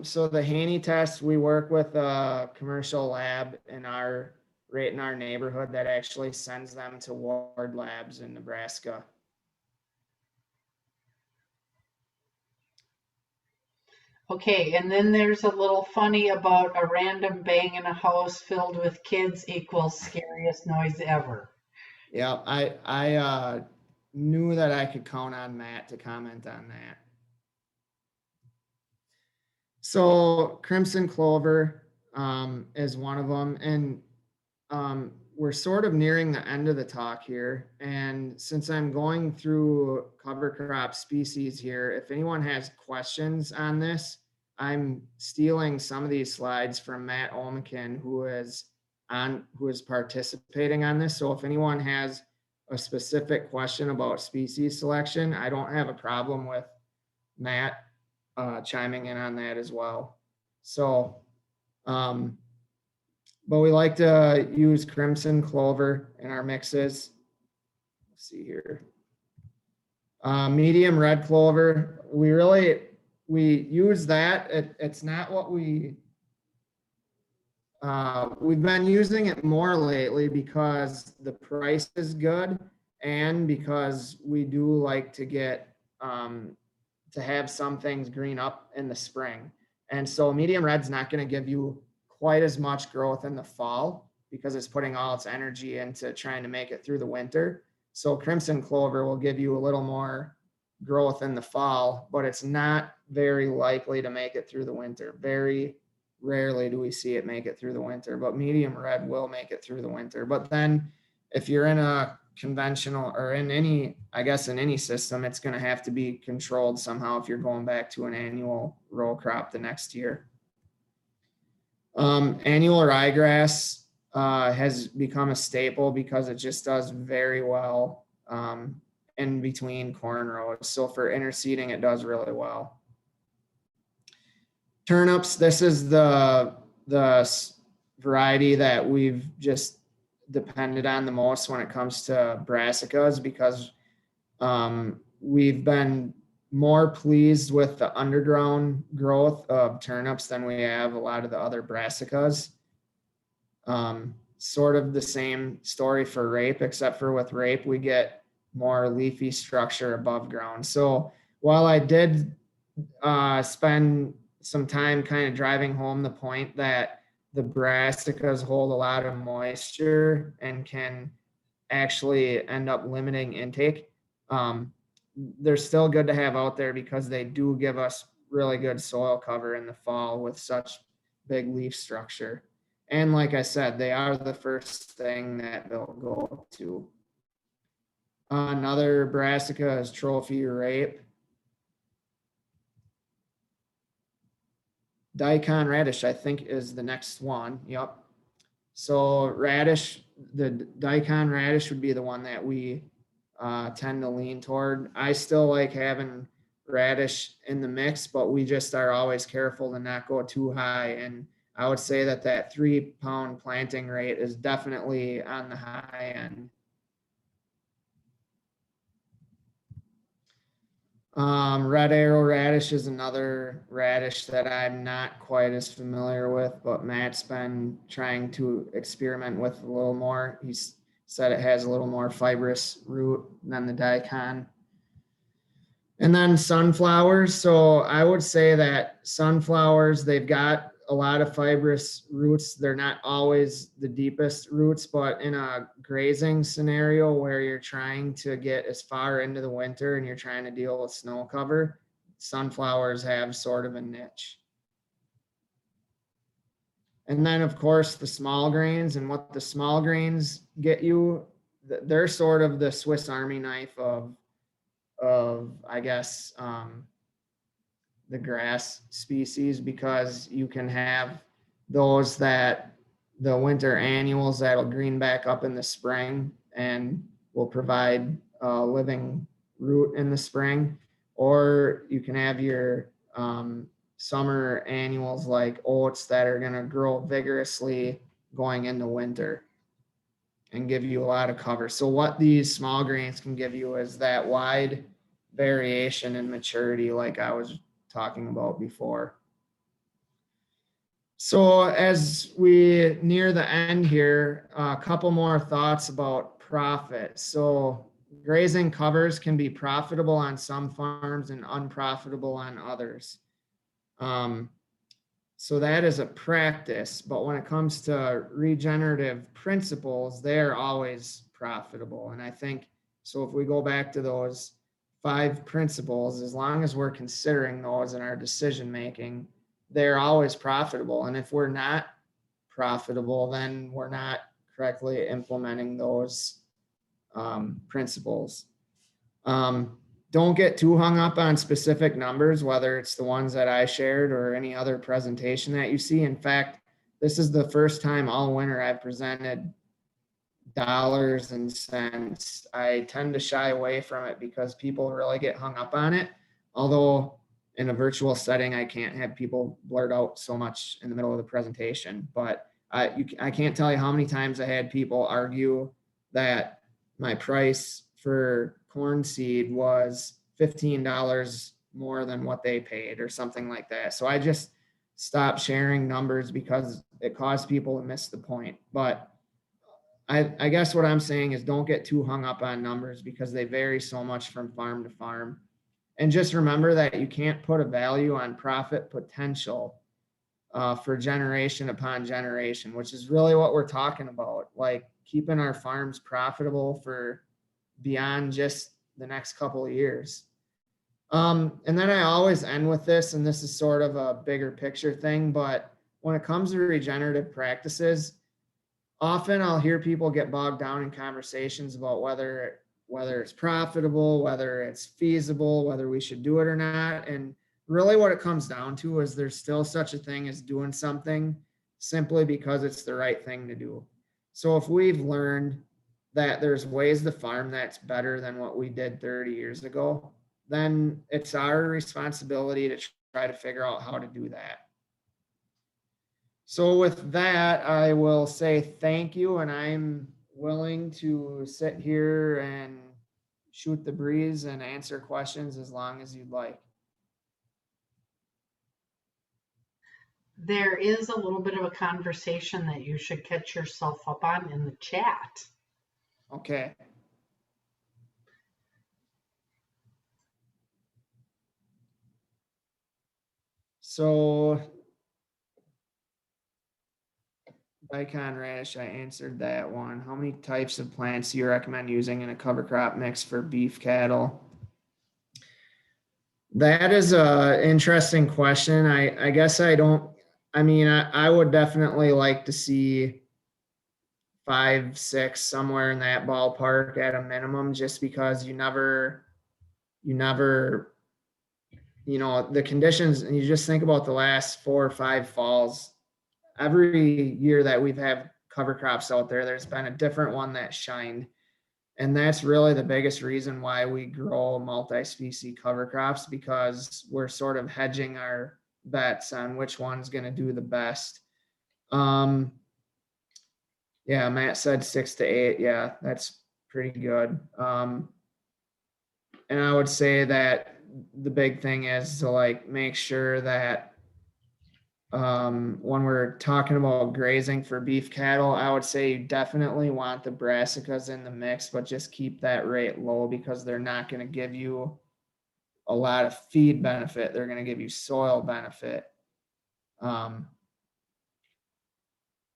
So the Haney test, we work with a commercial lab right in our neighborhood that actually sends them to Ward Labs in Nebraska. Okay, and then there's a little funny about a random bang in a house filled with kids equals scariest noise ever. Yeah, I knew that I could count on Matt to comment on that. So crimson clover is one of them, and we're sort of nearing the end of the talk here. And since I'm going through cover crop species here, if anyone has questions on this, I'm stealing some of these slides from Matt Olmekin, who is participating on this. So if anyone has a specific question about species selection, I don't have a problem with Matt chiming in on that as well. So, but we like to use crimson clover in our mixes. Let's see here. Medium red clover, we use that. It's not what we've been using it more lately because the price is good, and because we do like to get to have some things green up in the spring. And so medium red's not going to give you quite as much growth in the fall because it's putting all its energy into trying to make it through the winter. So crimson clover will give you a little more growth in the fall, but it's not very likely to make it through the winter. Very rarely do we see it make it through the winter, but medium red will make it through the winter. But then if you're in a conventional or in any, I guess in any system, it's going to have to be controlled somehow if you're going back to an annual row crop the next year. Annual ryegrass has become a staple because it just does very well in between corn rows. So for interseeding, it does really well. Turnips, this is the variety that we've just depended on the most when it comes to brassicas because we've been more pleased with the underground growth of turnips than we have a lot of the other brassicas. Sort of the same story for rape, except for with rape, we get more leafy structure above ground. So while I did spend some time kind of driving home the point that the brassicas hold a lot of moisture and can actually end up limiting intake, they're still good to have out there because they do give us really good soil cover in the fall with such big leaf structure. And like I said, they are the first thing that they'll go to. Another brassica is trophy rape. Daikon radish, I think, is the next one. Yep. So radish, the daikon radish would be the one that we tend to lean toward. I still like having radish in the mix, but we just are always careful to not go too high. And I would say that 3-pound planting rate is definitely on the high end. Red arrow radish is another radish that I'm not quite as familiar with, but Matt's been trying to experiment with a little more. He's said it has a little more fibrous root than the daikon. And then sunflowers. So I would say that sunflowers, they've got a lot of fibrous roots. They're not always the deepest roots, but in a grazing scenario where you're trying to get as far into the winter and you're trying to deal with snow cover, sunflowers have sort of a niche. And then of course the small grains, and what the small grains get you, they're sort of the Swiss Army knife of I guess, the grass species, because you can have those that the winter annuals that'll green back up in the spring and will provide a living root in the spring, or you can have your summer annuals like oats that are going to grow vigorously going into winter and give you a lot of cover. So what these small grains can give you is that wide variation in maturity like I was talking about before. So as we near the end here, a couple more thoughts about profit. So grazing covers can be profitable on some farms and unprofitable on others. So that is a practice, but when it comes to regenerative principles, they're always profitable. And I think, so if we go back to those 5 principles, as long as we're considering those in our decision making, they're always profitable. And if we're not profitable, then we're not correctly implementing those principles. Don't get too hung up on specific numbers, whether it's the ones that I shared or any other presentation that you see. In fact, this is the first time all winter I've presented dollars and cents. I tend to shy away from it because people really get hung up on it. Although in a virtual setting, I can't have people blurt out so much in the middle of the presentation. But I can't tell you how many times I had people argue that my price for corn seed was $15 more than what they paid or something like that. So I just stopped sharing numbers because it caused people to miss the point. But I guess what I'm saying is don't get too hung up on numbers because they vary so much from farm to farm. And just remember that you can't put a value on profit potential for generation upon generation, which is really what we're talking about, like keeping our farms profitable for beyond just the next couple of years. And then I always end with this, and this is sort of a bigger picture thing, but when it comes to regenerative practices, often I'll hear people get bogged down in conversations about whether it's profitable, whether it's feasible, whether we should do it or not. And really what it comes down to is there's still such a thing as doing something simply because it's the right thing to do. So if we've learned that there's ways to farm that's better than what we did 30 years ago, then it's our responsibility to try to figure out how to do that. So with that, I will say thank you, and I'm willing to sit here and shoot the breeze and answer questions as long as you'd like. There is a little bit of a conversation that you should catch yourself up on in the chat. Okay. So daikon radish, I answered that one. How many types of plants do you recommend using in a cover crop mix for beef cattle? That is a interesting question. I guess I don't, I mean, I would definitely like to see 5, 6, somewhere in that ballpark at a minimum, just because you never, the conditions, and you just think about the last 4 or 5 falls. Every year that we've had cover crops out there, there's been a different one that shined. And that's really the biggest reason why we grow multi-species cover crops, because we're sort of hedging our bets on which one's going to do the best. Yeah, Matt said 6 to 8. Yeah, that's pretty good. And I would say that the big thing is to like make sure that when we're talking about grazing for beef cattle, I would say you definitely want the brassicas in the mix, but just keep that rate low, because they're not going to give you a lot of feed benefit. They're going to give you soil benefit.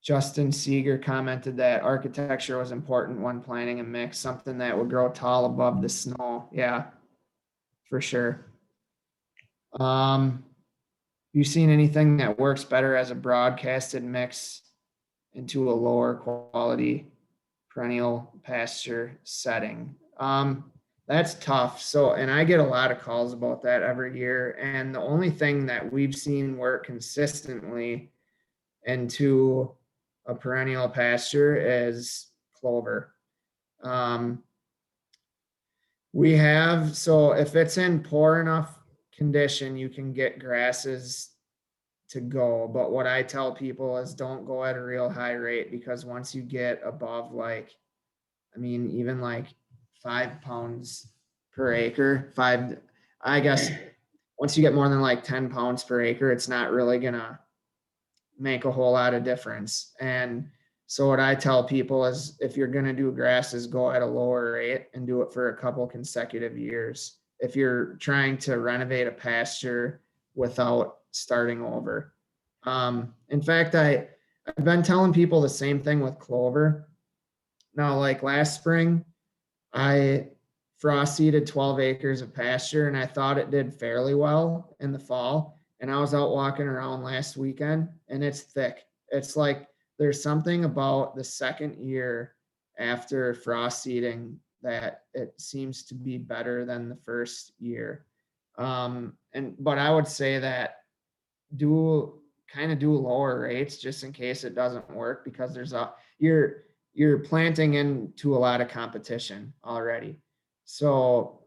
Justin Seeger commented that architecture was important when planting a mix, something that would grow tall above the snow. Yeah, for sure. You seen anything that works better as a broadcasted mix into a lower quality perennial pasture setting? That's tough. So, and I get a lot of calls about that every year. And the only thing that we've seen work consistently into a perennial pasture is clover. We have, so if it's in poor enough condition, you can get grasses to go. But what I tell people is don't go at a real high rate, because once you get above like, I mean, even like 5 pounds per acre, I guess once you get more than like 10 pounds per acre, it's not really gonna make a whole lot of difference. And so what I tell people is if you're going to do grasses, go at a lower rate and do it for a couple consecutive years. If you're trying to renovate a pasture without starting over. In fact, I've been telling people the same thing with clover. Now, like last spring, I frost seeded 12 acres of pasture, and I thought it did fairly well in the fall. And I was out walking around last weekend, and it's thick. It's like there's something about the second year after frost seeding that it seems to be better than the first year. But I would say that do lower rates just in case it doesn't work, because you're planting into a lot of competition already. So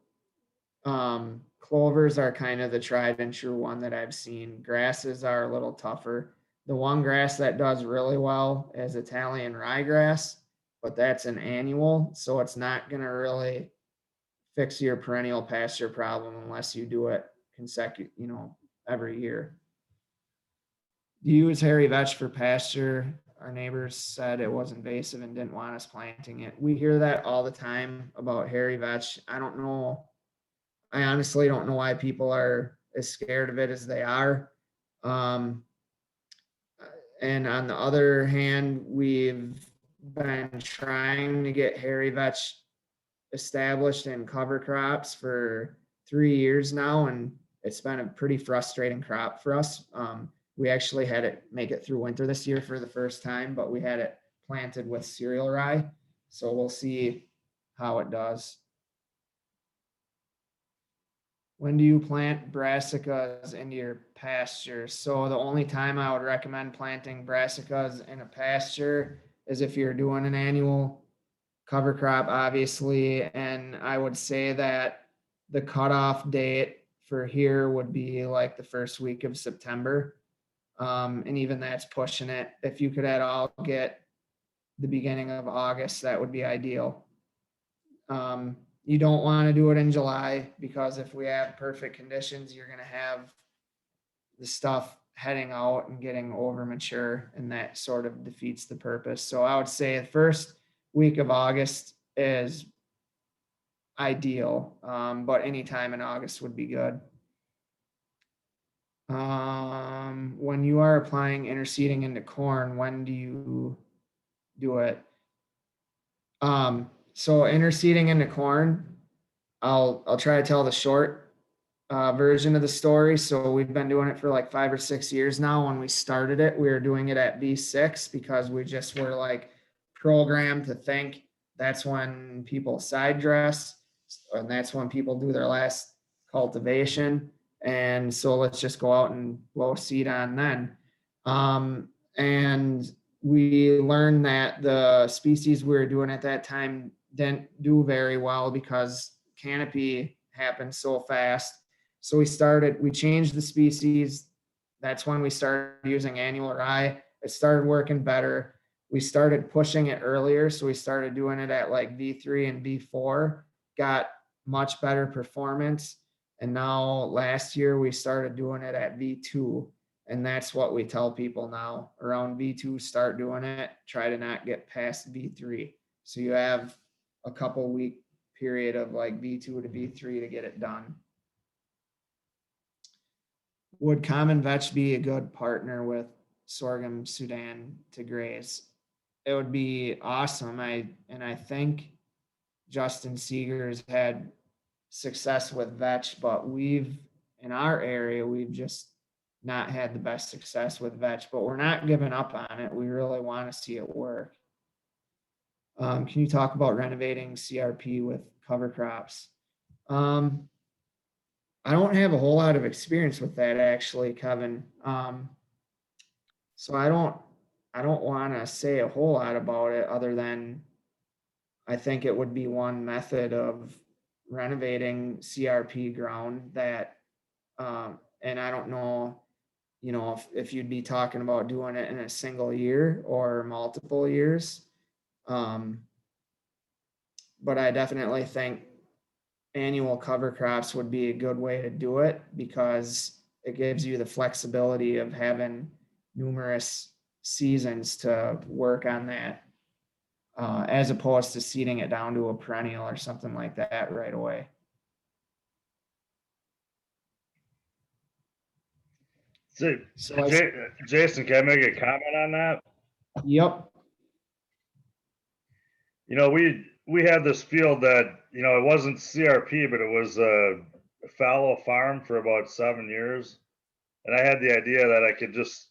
clovers are kind of the tried and true one that I've seen. Grasses are a little tougher. The one grass that does really well is Italian ryegrass, but that's an annual, so it's not going to really fix your perennial pasture problem unless you do it every year. Do you use hairy vetch for pasture? Our neighbors said it was invasive and didn't want us planting it. We hear that all the time about hairy vetch. I don't know I honestly don't know why people are as scared of it as they are. Um, and on the other hand, we've been trying to get hairy vetch established in cover crops for 3 years now, and it's been a pretty frustrating crop for us. We actually had it make it through winter this year for the first time, but we had it planted with cereal rye. So we'll see how it does. When do you plant brassicas into your pasture? So the only time I would recommend planting brassicas in a pasture is if you're doing an annual cover crop, obviously. And I would say that the cutoff date for here would be like the first week of September. And even that's pushing it. If you could at all get the beginning of August, that would be ideal. You don't want to do it in July because if we have perfect conditions, you're going to have the stuff heading out and getting over mature, and that sort of defeats the purpose. So I would say the first week of August is ideal, but any time in August would be good. When you are applying interseeding into corn, when do you do it? So interseeding into corn, I'll try to tell the short version of the story. So we've been doing it for like 5 or 6 years now. When we started it, we were doing it at V6 because we just were like programmed to think that's when people side dress, and that's when people do their last cultivation. And so let's just go out and blow seed on then. And we learned that the species we were doing at that time didn't do very well because canopy happened so fast. So we changed the species. That's when we started using annual rye. It started working better. We started pushing it earlier. So we started doing it at like V3 and V4, got much better performance. And now last year we started doing it at V2. And that's what we tell people now. Around V2, start doing it. Try to not get past V3. So you have a couple week period of like V2 to V3 to get it done. Would common vetch be a good partner with sorghum Sudan to graze? It would be awesome. I think Justin Seeger's had success with vetch, but in our area, we've just not had the best success with vetch, but we're not giving up on it. We really want to see it work. Can you talk about renovating CRP with cover crops? I don't have a whole lot of experience with that actually, Kevin. So I don't want to say a whole lot about it other than I think it would be one method of renovating CRP ground that, and I don't know, if you'd be talking about doing it in a single year or multiple years. But I definitely think annual cover crops would be a good way to do it because it gives you the flexibility of having numerous seasons to work on that, as opposed to seeding it down to a perennial or something like that right away. So, So Jason, can I make a comment on that? Yep. We had this field that, it wasn't CRP, but it was a fallow farm for about 7 years. And I had the idea that I could just,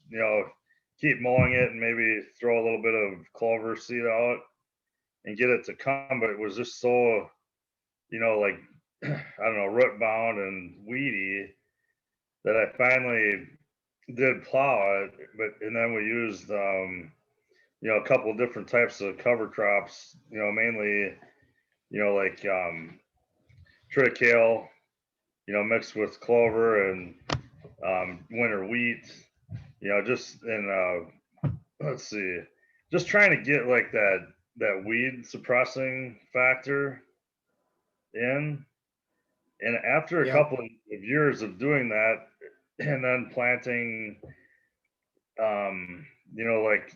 keep mowing it and maybe throw a little bit of clover seed out and get it to come. But it was just so, like, I don't know, root bound and weedy that I finally did plow it. And then we used, a couple of different types of cover crops, mainly, like triticale, mixed with clover and winter wheat, just in let's see, just trying to get like that weed suppressing factor in. And after a Yep. couple of years of doing that, and then planting, like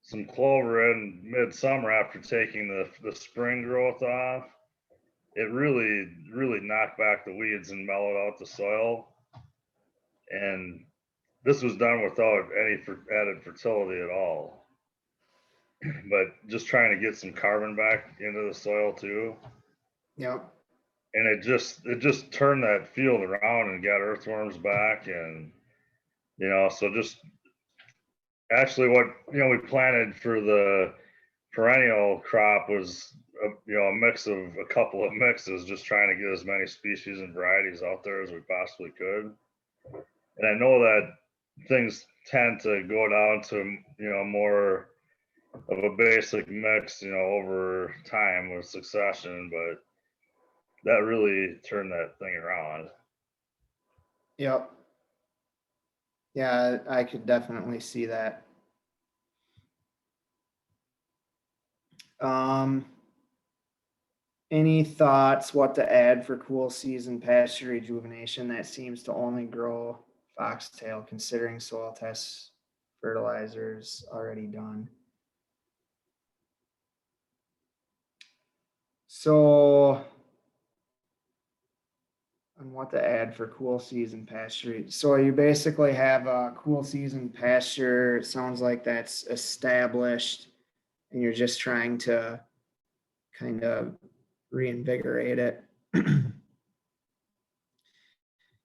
some clover in midsummer after taking the spring growth off, it really knocked back the weeds and mellowed out the soil. And this was done without any added fertility at all. But just trying to get some carbon back into the soil too. Yep. And it just turned that field around and got earthworms back. And, so just actually what, we planted for the perennial crop was, a mix of a couple of mixes, just trying to get as many species and varieties out there as we possibly could. And I know that things tend to go down to, more of a basic mix, over time with succession, but that really turned that thing around. Yep. Yeah, I could definitely see that. Any thoughts what to add for cool season pasture rejuvenation that seems to only grow foxtail, considering soil tests, fertilizers already done? So, on what to add for cool season pasture. So you basically have a cool season pasture. It sounds like that's established, and you're just trying to kind of reinvigorate it.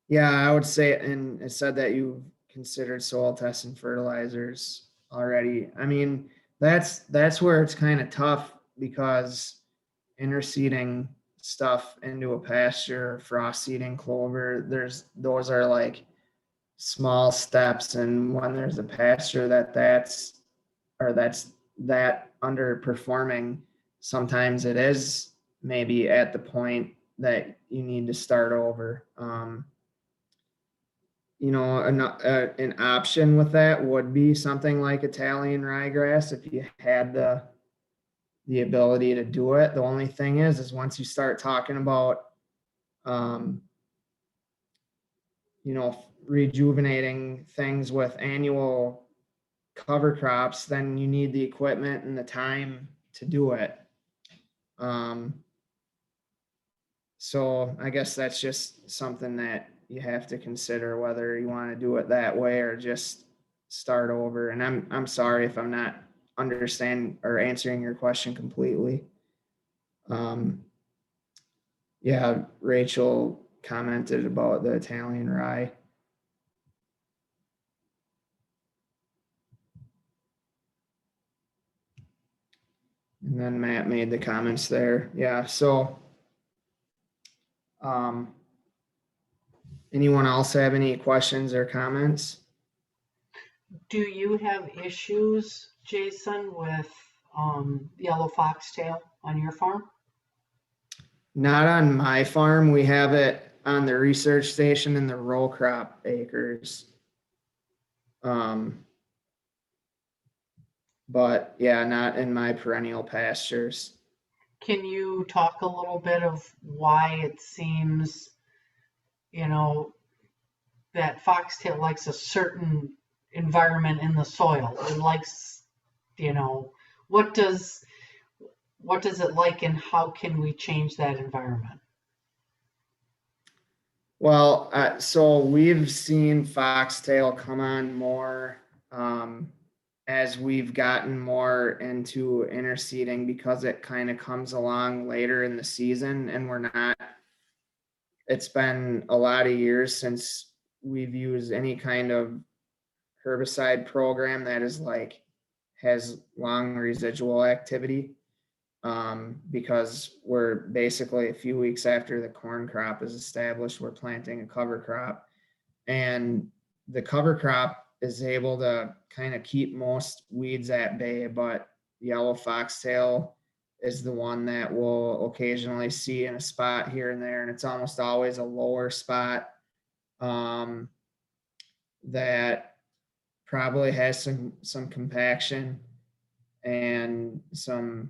Yeah, I would say, and it said that you considered soil tests and fertilizers already. I mean, that's where it's kind of tough, because interseeding stuff into a pasture, frost seeding clover, those are like small steps, and when there's a pasture that's that underperforming, sometimes it is maybe at the point that you need to start over. An option with that would be something like Italian ryegrass if you had the ability to do it. The only thing is once you start talking about, rejuvenating things with annual cover crops, then you need the equipment and the time to do it. So I guess that's just something that you have to consider, whether you want to do it that way or just start over. And I'm sorry if I'm not understanding or answering your question completely. Yeah, Rachel commented about the Italian rye. And then Matt made the comments there. Yeah, so anyone else have any questions or comments? Do you have issues, Jason, with yellow foxtail on your farm? Not on my farm. We have it on the research station in the row crop acres. But yeah, not in my perennial pastures. Can you talk a little bit of why it seems, that foxtail likes a certain environment in the soil? It likes, what does it like, and how can we change that environment? Well, so we've seen foxtail come on more as we've gotten more into interseeding, because it kind of comes along later in the season, and it's been a lot of years since we've used any kind of herbicide program that has long residual activity. Because we're basically a few weeks after the corn crop is established, we're planting a cover crop, and the cover crop is able to kind of keep most weeds at bay, but yellow foxtail is the one that we'll occasionally see in a spot here and there, and it's almost always a lower spot that probably has some compaction and some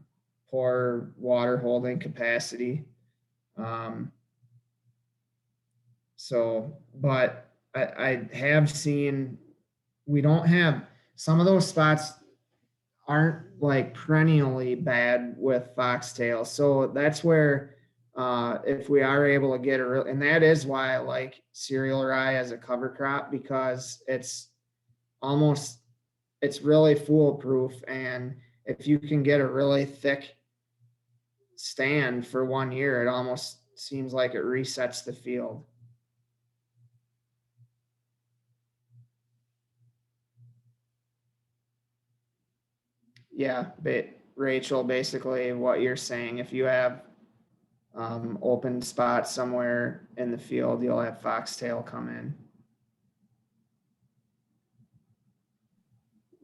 poor water holding capacity. But I have seen, we don't have, some of those spots aren't like perennially bad with foxtail. So that's where if we are able to get a real, and that is why I like cereal rye as a cover crop, because it's really foolproof. And if you can get a really thick stand for 1 year, it almost seems like it resets the field. Yeah, but Rachel, basically what you're saying, if you have open spots somewhere in the field, you'll have foxtail come in.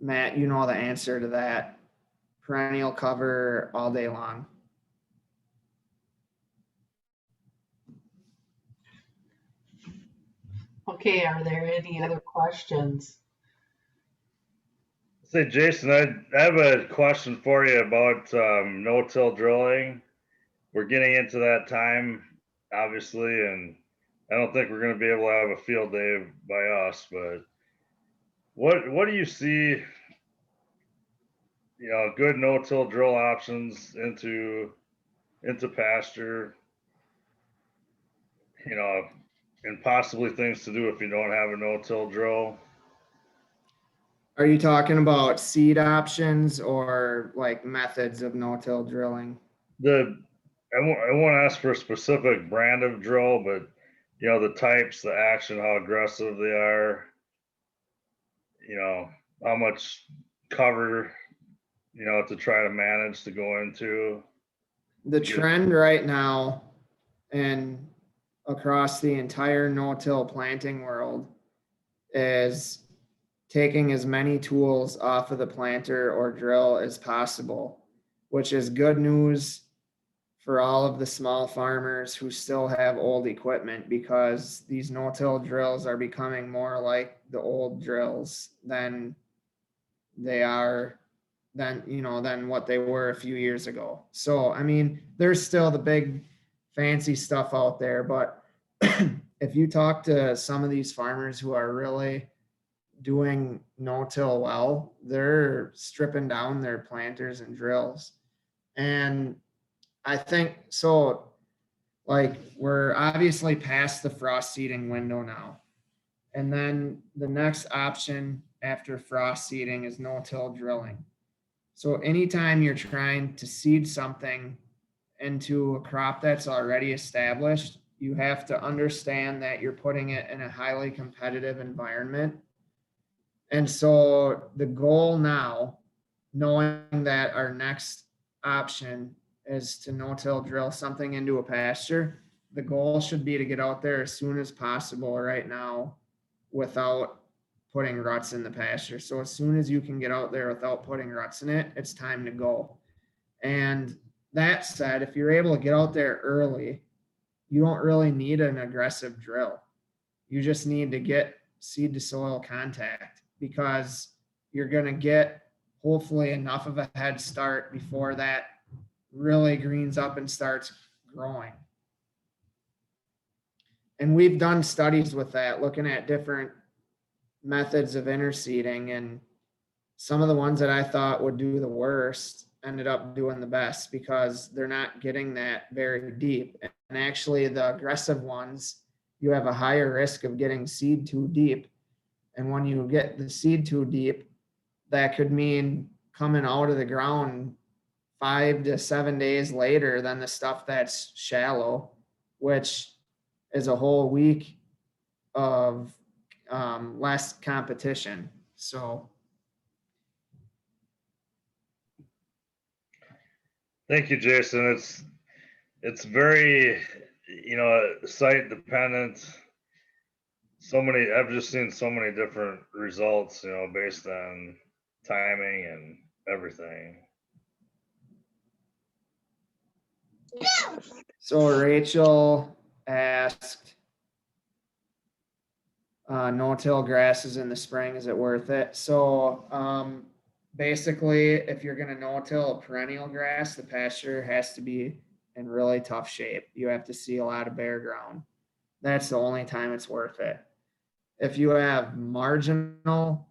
Matt, you know the answer to that. Perennial cover all day long. Okay, are there any other questions? Say, Jason, I have a question for you about no-till drilling. We're getting into that time, obviously, and I don't think we're going to be able to have a field day by us. But what do you see? You know, good no-till drill options into pasture. You know, and possibly things to do if you don't have a no-till drill. Are you talking about seed options or like methods of no-till drilling? I won't ask for a specific brand of drill, but you know, the types, the action, how aggressive they are, you know, how much cover, you know, to try to manage to go into. The trend right now and across the entire no-till planting world is taking as many tools off of the planter or drill as possible, which is good news for all of the small farmers who still have old equipment, because these no-till drills are becoming more like the old drills than than what they were a few years ago. So, I mean, there's still the big fancy stuff out there, but if you talk to some of these farmers who are really doing no-till well, they're stripping down their planters and drills. And I think so, like, we're obviously past the frost seeding window now. And then the next option after frost seeding is no-till drilling. So anytime you're trying to seed something into a crop that's already established, you have to understand that you're putting it in a highly competitive environment. And so the goal now, knowing that our next option is to no-till drill something into a pasture, the goal should be to get out there as soon as possible right now without putting ruts in the pasture. So as soon as you can get out there without putting ruts in it, it's time to go. And that said, if you're able to get out there early, you don't really need an aggressive drill. You just need to get seed to soil contact, because you're going to get hopefully enough of a head start before that really greens up and starts growing. And we've done studies with that, looking at different methods of interseeding, and some of the ones that I thought would do the worst ended up doing the best, because they're not getting that very deep. And actually the aggressive ones, you have a higher risk of getting seed too deep. And when you get the seed too deep, that could mean coming out of the ground 5 to 7 days later than the stuff that's shallow, which is a whole week of less competition. So Thank you, Jason. It's very, you know, site dependent. I've just seen so many different results, you know, based on timing and everything. So Rachel asked, no-till grasses in the spring, is it worth it? So basically, if you're going to no-till a perennial grass, the pasture has to be in really tough shape. You have to see a lot of bare ground. That's the only time it's worth it. If you have marginal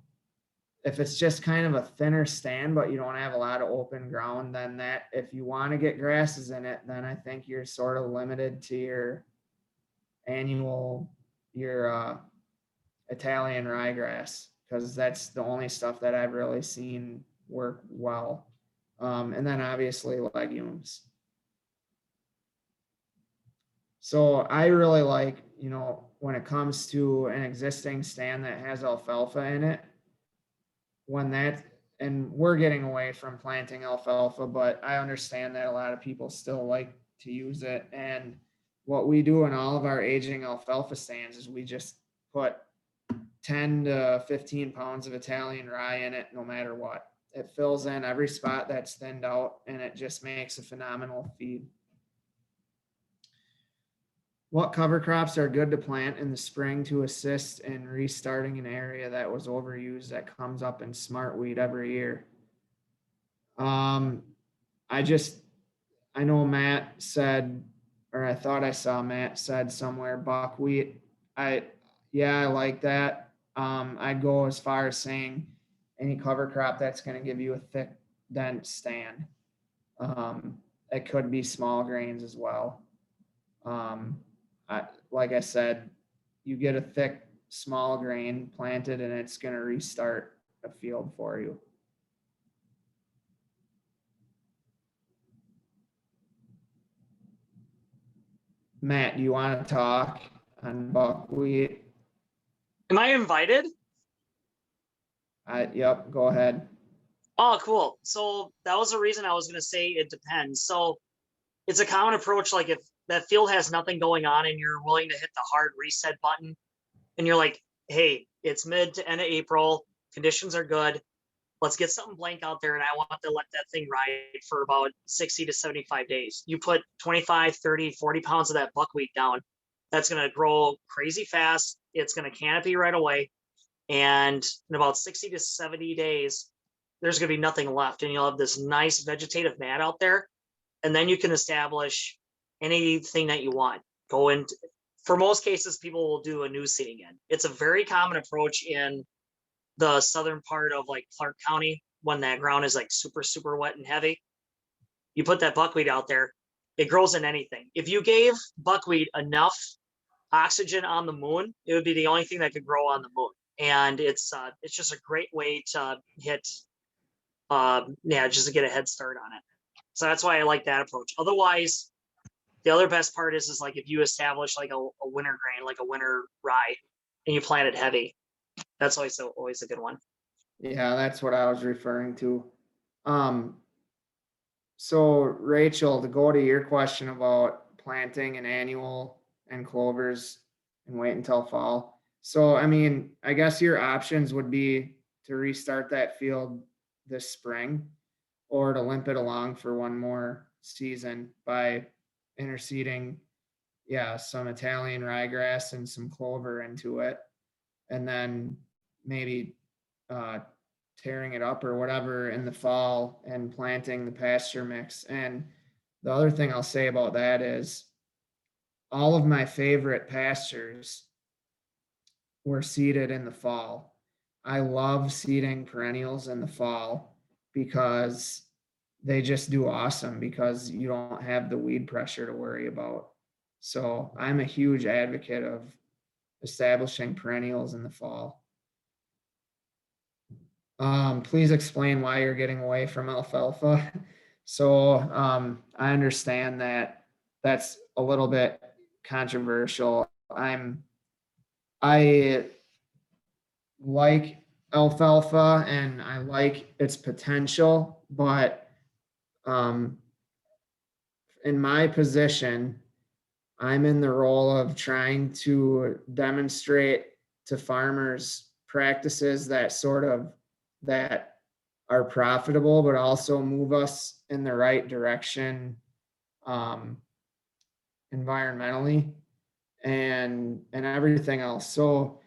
if it's just kind of a thinner stand, but you don't have a lot of open ground, then that, if you want to get grasses in it, then I think you're sort of limited to your annual, your Italian ryegrass, because that's the only stuff that I've really seen work well. And then obviously legumes. So I really like, when it comes to an existing stand that has alfalfa in it, and we're getting away from planting alfalfa, but I understand that a lot of people still like to use it. And what we do in all of our aging alfalfa stands is we just put 10 to 15 pounds of Italian rye in it, no matter what. It fills in every spot that's thinned out, and it just makes a phenomenal feed. What cover crops are good to plant in the spring to assist in restarting an area that was overused that comes up in smartweed every year? I know Matt said, or I thought I saw Matt said somewhere buckwheat. I like that. I'd go as far as saying any cover crop that's going to give you a thick, dense stand. It could be small grains as well. Like I said, you get a thick, small grain planted and it's going to restart a field for you. Matt, do you want to talk on buckwheat? Am I invited? Yep, go ahead. Oh, cool. So that was the reason I was going to say it depends. So it's a common approach. Like if that field has nothing going on and you're willing to hit the hard reset button and you're like, hey, it's mid to end of April, conditions are good. Let's get something blank out there. And I want to let that thing ride for about 60 to 75 days. You put 25, 30, 40 pounds of that buckwheat down. That's going to grow crazy fast. It's going to canopy right away. And in about 60 to 70 days, there's going to be nothing left. And you'll have this nice vegetative mat out there. And then you can establish anything that you want. Go into, for most cases, people will do a new seeding in. It's a very common approach in the southern part of like Clark County when that ground is like super, super wet and heavy. You put that buckwheat out there, it grows in anything. If you gave buckwheat enough oxygen on the moon, it would be the only thing that could grow on the moon. And it's just a great way to hit, just to get a head start on it. So that's why I like that approach. Otherwise, the other best part is like if you establish like a winter grain, like a winter rye, and you plant it heavy, that's always a good one. Yeah, that's what I was referring to. So Rachel, to go to your question about planting an annual and clovers and wait until fall. So, I mean, I guess your options would be to restart that field this spring or to limp it along for one more season by interseeding, some Italian ryegrass and some clover into it. And then maybe tearing it up or whatever in the fall and planting the pasture mix. And the other thing I'll say about that is all of my favorite pastures were seeded in the fall. I love seeding perennials in the fall because they just do awesome because you don't have the weed pressure to worry about. So I'm a huge advocate of establishing perennials in the fall. Please explain why you're getting away from alfalfa. So I understand that that's a little bit controversial. I like alfalfa and I like its potential, but in my position, I'm in the role of trying to demonstrate to farmers practices that are profitable, but also move us in the right direction environmentally and everything else. So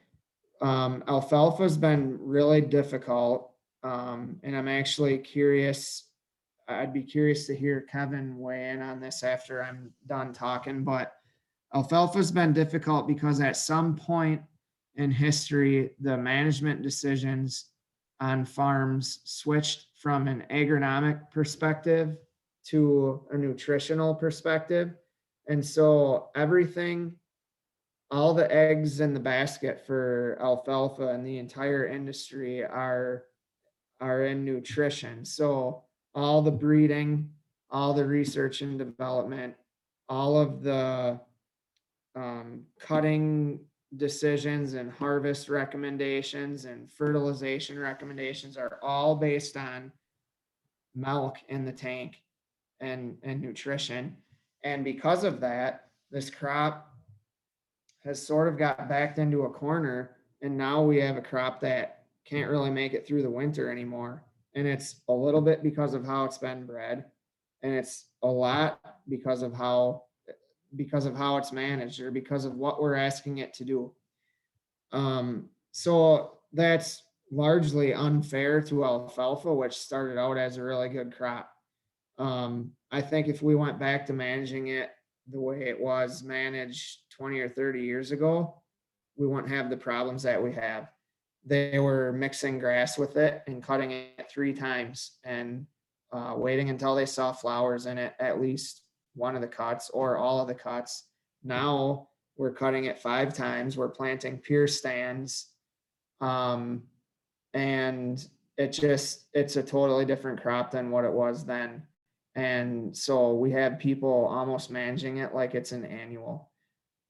alfalfa has been really difficult, and I'm actually curious. I'd be curious to hear Kevin weigh in on this after I'm done talking, but alfalfa's been difficult because at some point in history, the management decisions on farms switched from an agronomic perspective to a nutritional perspective. And so everything, all the eggs in the basket for alfalfa and the entire industry are in nutrition. So all the breeding, all the research and development, all of the cutting decisions and harvest recommendations and fertilization recommendations are all based on milk in the tank and nutrition. And because of that, this crop has sort of got backed into a corner, and now we have a crop that can't really make it through the winter anymore. And it's a little bit because of how it's been bred, and it's a lot because of how it's managed, or because of what we're asking it to do. So that's largely unfair to alfalfa, which started out as a really good crop. I think if we went back to managing it the way it was managed 20 or 30 years ago, we wouldn't have the problems that we have. They were mixing grass with it and cutting it 3 times and waiting until they saw flowers in it, at least one of the cuts or all of the cuts. Now we're cutting it 5 times. We're planting pure stands. And it's a totally different crop than what it was then. And so we have people almost managing it like it's an annual.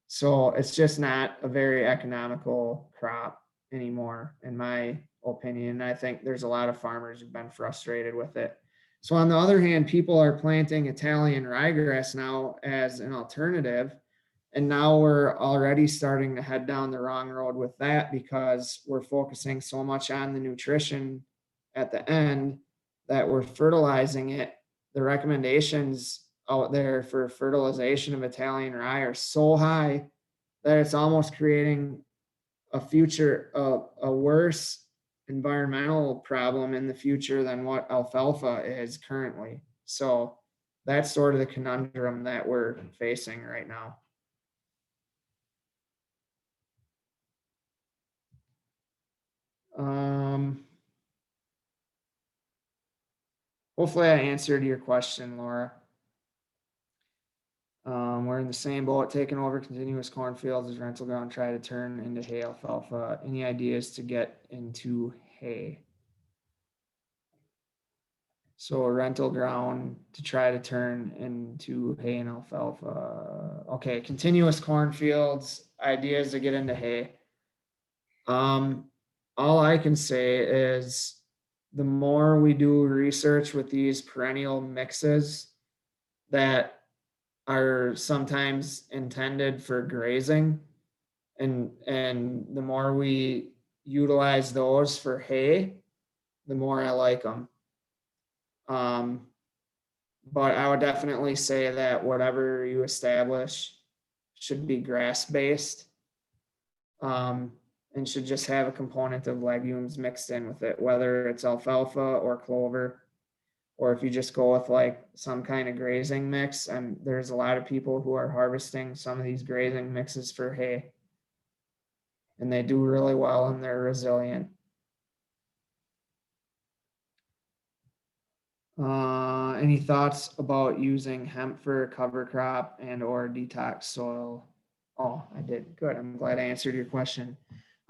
So it's just not a very economical crop anymore, in my opinion. I think there's a lot of farmers who've been frustrated with it. So on the other hand, people are planting Italian ryegrass now as an alternative. And now we're already starting to head down the wrong road with that, because we're focusing so much on the nutrition at the end that we're fertilizing it. The recommendations out there for fertilization of Italian rye are so high that it's almost creating a worse environmental problem in the future than what alfalfa is currently. So that's sort of the conundrum that we're facing right now. Hopefully I answered your question, Laura. We're in the same boat, taking over continuous cornfields as rental ground, try to turn into hay alfalfa. Any ideas to get into hay? So a rental ground to try to turn into hay and alfalfa. Okay, continuous cornfields, ideas to get into hay. All I can say is the more we do research with these perennial mixes that are sometimes intended for grazing, and the more we utilize those for hay, the more I like them. But I would definitely say that whatever you establish should be grass based, and should just have a component of legumes mixed in with it, whether it's alfalfa or clover, or if you just go with like some kind of grazing mix. And there's a lot of people who are harvesting some of these grazing mixes for hay, and they do really well and they're resilient. Any thoughts about using hemp for cover crop and or detox soil? Oh, I did. Good. I'm glad I answered your question.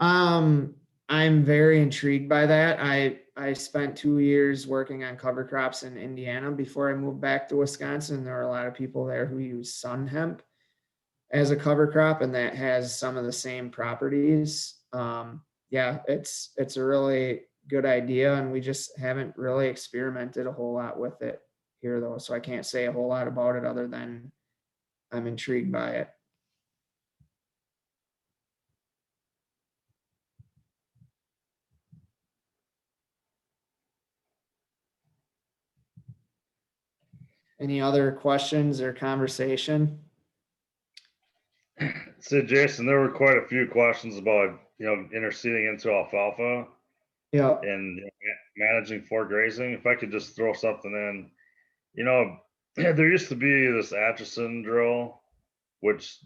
I'm very intrigued by that. I spent 2 years working on cover crops in Indiana before I moved back to Wisconsin. There are a lot of people there who use sun hemp as a cover crop, and that has some of the same properties. Yeah, it's a really good idea, and we just haven't really experimented a whole lot with it here though, so I can't say a whole lot about it other than I'm intrigued by it. Any other questions or conversation? So Jason, there were quite a few questions about, interseeding into alfalfa. Yeah. And managing for grazing. If I could just throw something in, there used to be this Atchison drill, which,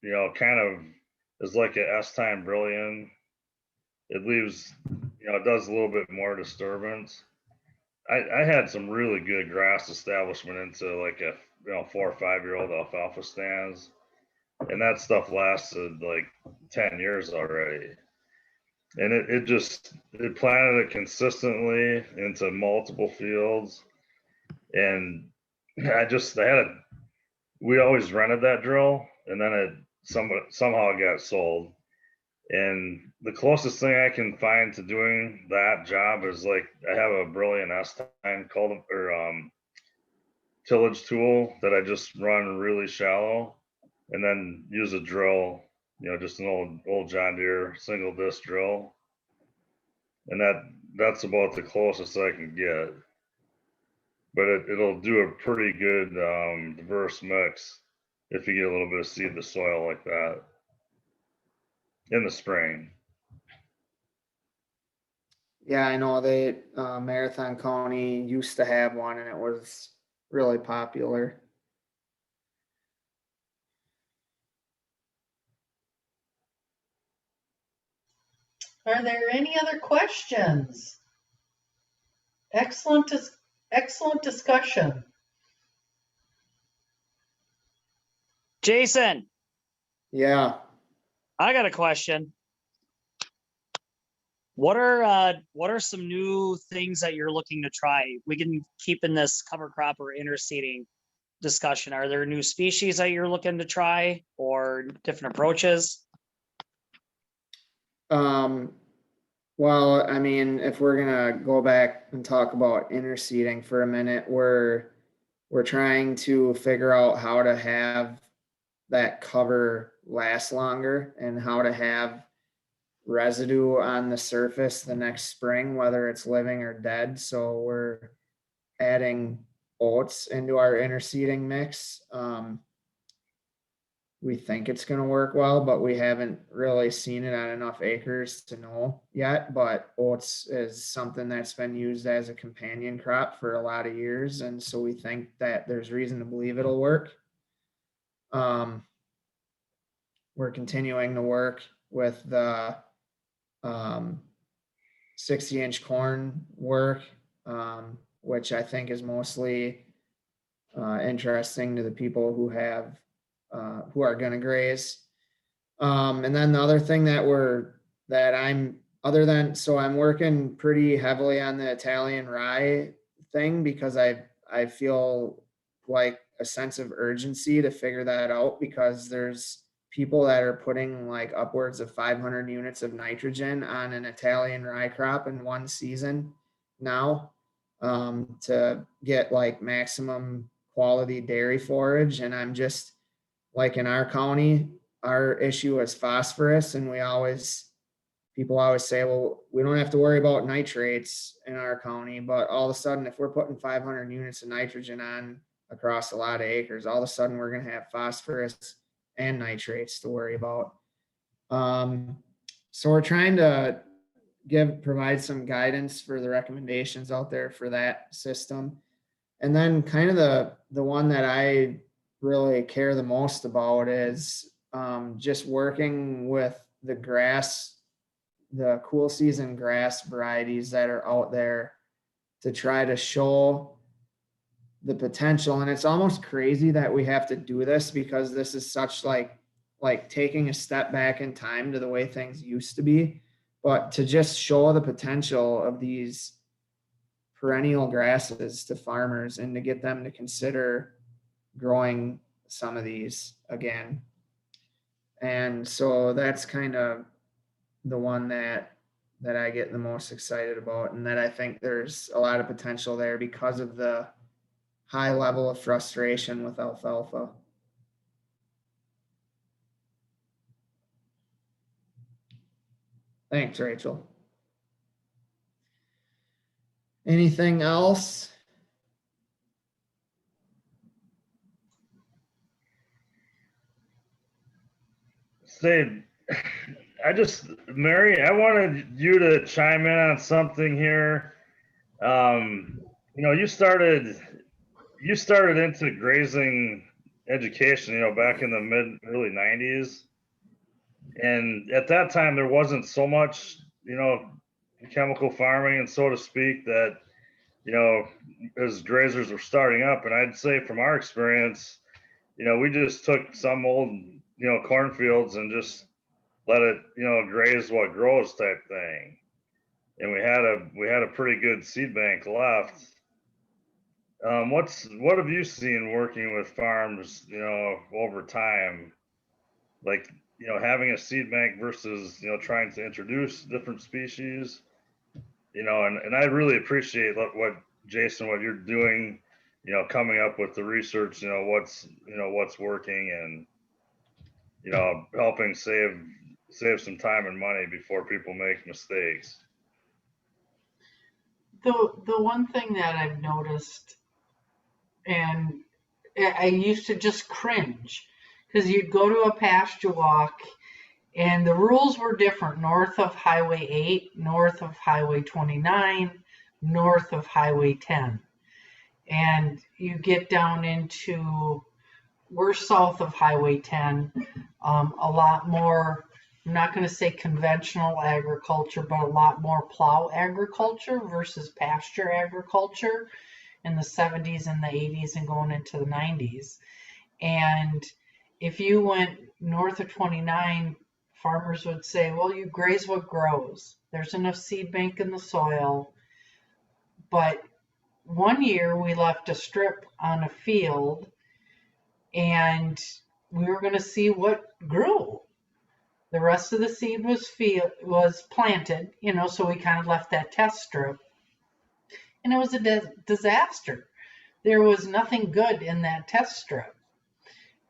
kind of is like a S-time brilliant. it leaves, it does a little bit more disturbance. I had some really good grass establishment into like a 4 or 5 year old alfalfa stands, and that stuff lasted like 10 years already. And it planted it consistently into multiple fields. And we always rented that drill, and then somehow it got sold. And the closest thing I can find to doing that job is like I have a Brilliant S-Time tillage tool that I just run really shallow, and then use a drill, just an old John Deere single disc drill, and that's about the closest I can get. But it'll do a pretty good diverse mix if you get a little bit of seed to soil like that in the spring. Yeah, I know Marathon County used to have one, and it was really popular. Are there any other questions? Excellent discussion. Jason, Yeah. I got a question. What are some new things that you're looking to try? We can keep in this cover crop or interseeding discussion. Are there new species that you're looking to try or different approaches? Well, I mean, if we're gonna go back and talk about interseeding for a minute, we're trying to figure out how to have that cover last longer and how to have residue on the surface the next spring, whether it's living or dead. So we're adding oats into our interseeding mix. We think it's going to work well, but we haven't really seen it on enough acres to know yet. But oats is something that's been used as a companion crop for a lot of years. And so we think that there's reason to believe it'll work. We're continuing to work with the 60-inch corn work, which I think is mostly interesting to the people who are going to graze. And then the other thing I'm working pretty heavily on the Italian rye thing because I feel like a sense of urgency to figure that out, because there's people that are putting like upwards of 500 units of nitrogen on an Italian rye crop in one season now, to get like maximum quality dairy forage. And I'm just like, in our county, our issue is phosphorus, and people always say, well, we don't have to worry about nitrates in our county, but all of a sudden, if we're putting 500 units of nitrogen on across a lot of acres, all of a sudden we're going to have phosphorus and nitrates to worry about. So we're trying to provide some guidance for the recommendations out there for that system. And then kind of the one that I really care the most about is just working with the cool season grass varieties that are out there to try to show the potential. And it's almost crazy that we have to do this, because this is such like taking a step back in time to the way things used to be, but to just show the potential of these perennial grasses to farmers and to get them to consider growing some of these again. And so that's kind of the one that I get the most excited about, and that I think there's a lot of potential there because of the high level of frustration with alfalfa. Thanks, Rachel. Anything else? Say, Mary, I wanted you to chime in on something here. You started into grazing education, back in the early 90s. And at that time, there wasn't so much chemical farming and so to speak that, as grazers were starting up. And I'd say from our experience, we just took some old, cornfields and just let it, graze what grows type thing. And we had a pretty good seed bank left. What have you seen working with farms, over time? Like, having a seed bank versus, trying to introduce different species, and I really appreciate what Jason, what you're doing, coming up with the research, what's working and, helping save some time and money before people make mistakes. The one thing that I've noticed, and I used to just cringe, because you'd go to a pasture walk and the rules were different north of Highway 8, north of Highway 29, north of Highway 10. And you get down into, we're south of Highway 10, a lot more, I'm not going to say conventional agriculture, but a lot more plow agriculture versus pasture agriculture in the 70s and the 80s and going into the 90s. And if you went north of 29, farmers would say, well, you graze what grows. There's enough seed bank in the soil. But one year we left a strip on a field and we were going to see what grew. The rest of the seed was planted, so we kind of left that test strip. And it was a disaster. There was nothing good in that test strip.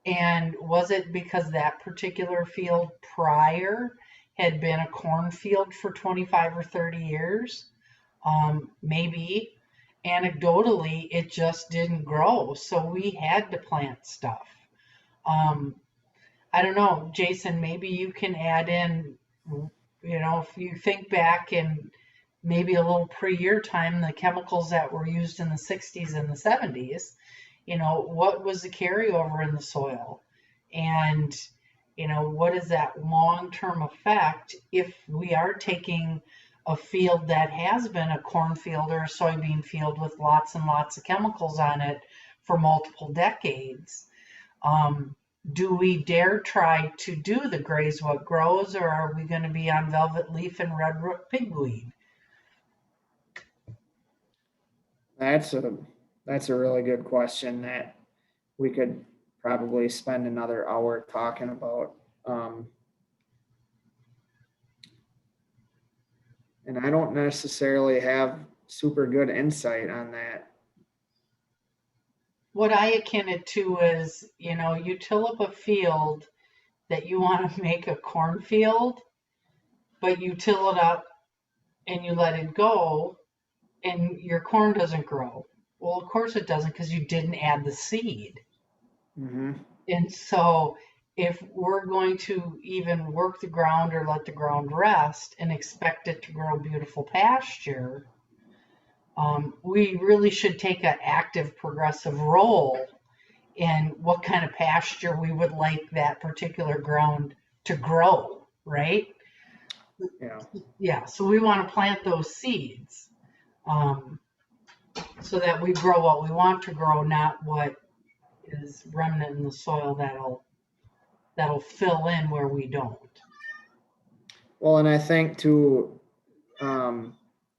And was it because that particular field prior had been a cornfield for 25 or 30 years? Maybe. Anecdotally, it just didn't grow. So we had to plant stuff. I don't know, Jason, maybe you can add in, if you think back in maybe a little pre-your time, the chemicals that were used in the 60s and the 70s, what was the carryover in the soil? And, what is that long-term effect if we are taking a field that has been a cornfield or a soybean field with lots and lots of chemicals on it for multiple decades? Do we dare try to do the graze what grows, or are we going to be on velvet leaf and red root pigweed? That's a really good question that we could probably spend another hour talking about. And I don't necessarily have super good insight on that. What I akin it to is, you till up a field that you want to make a cornfield, but you till it up and you let it go and your corn doesn't grow. Well, of course it doesn't, because you didn't add the seed. Mm-hmm. And so if we're going to even work the ground or let the ground rest and expect it to grow beautiful pasture, we really should take an active progressive role in what kind of pasture we would like that particular ground to grow, right? Yeah, so we want to plant those seeds so that we grow what we want to grow, not what is remnant in the soil that'll fill in where we don't. Well, and I think too,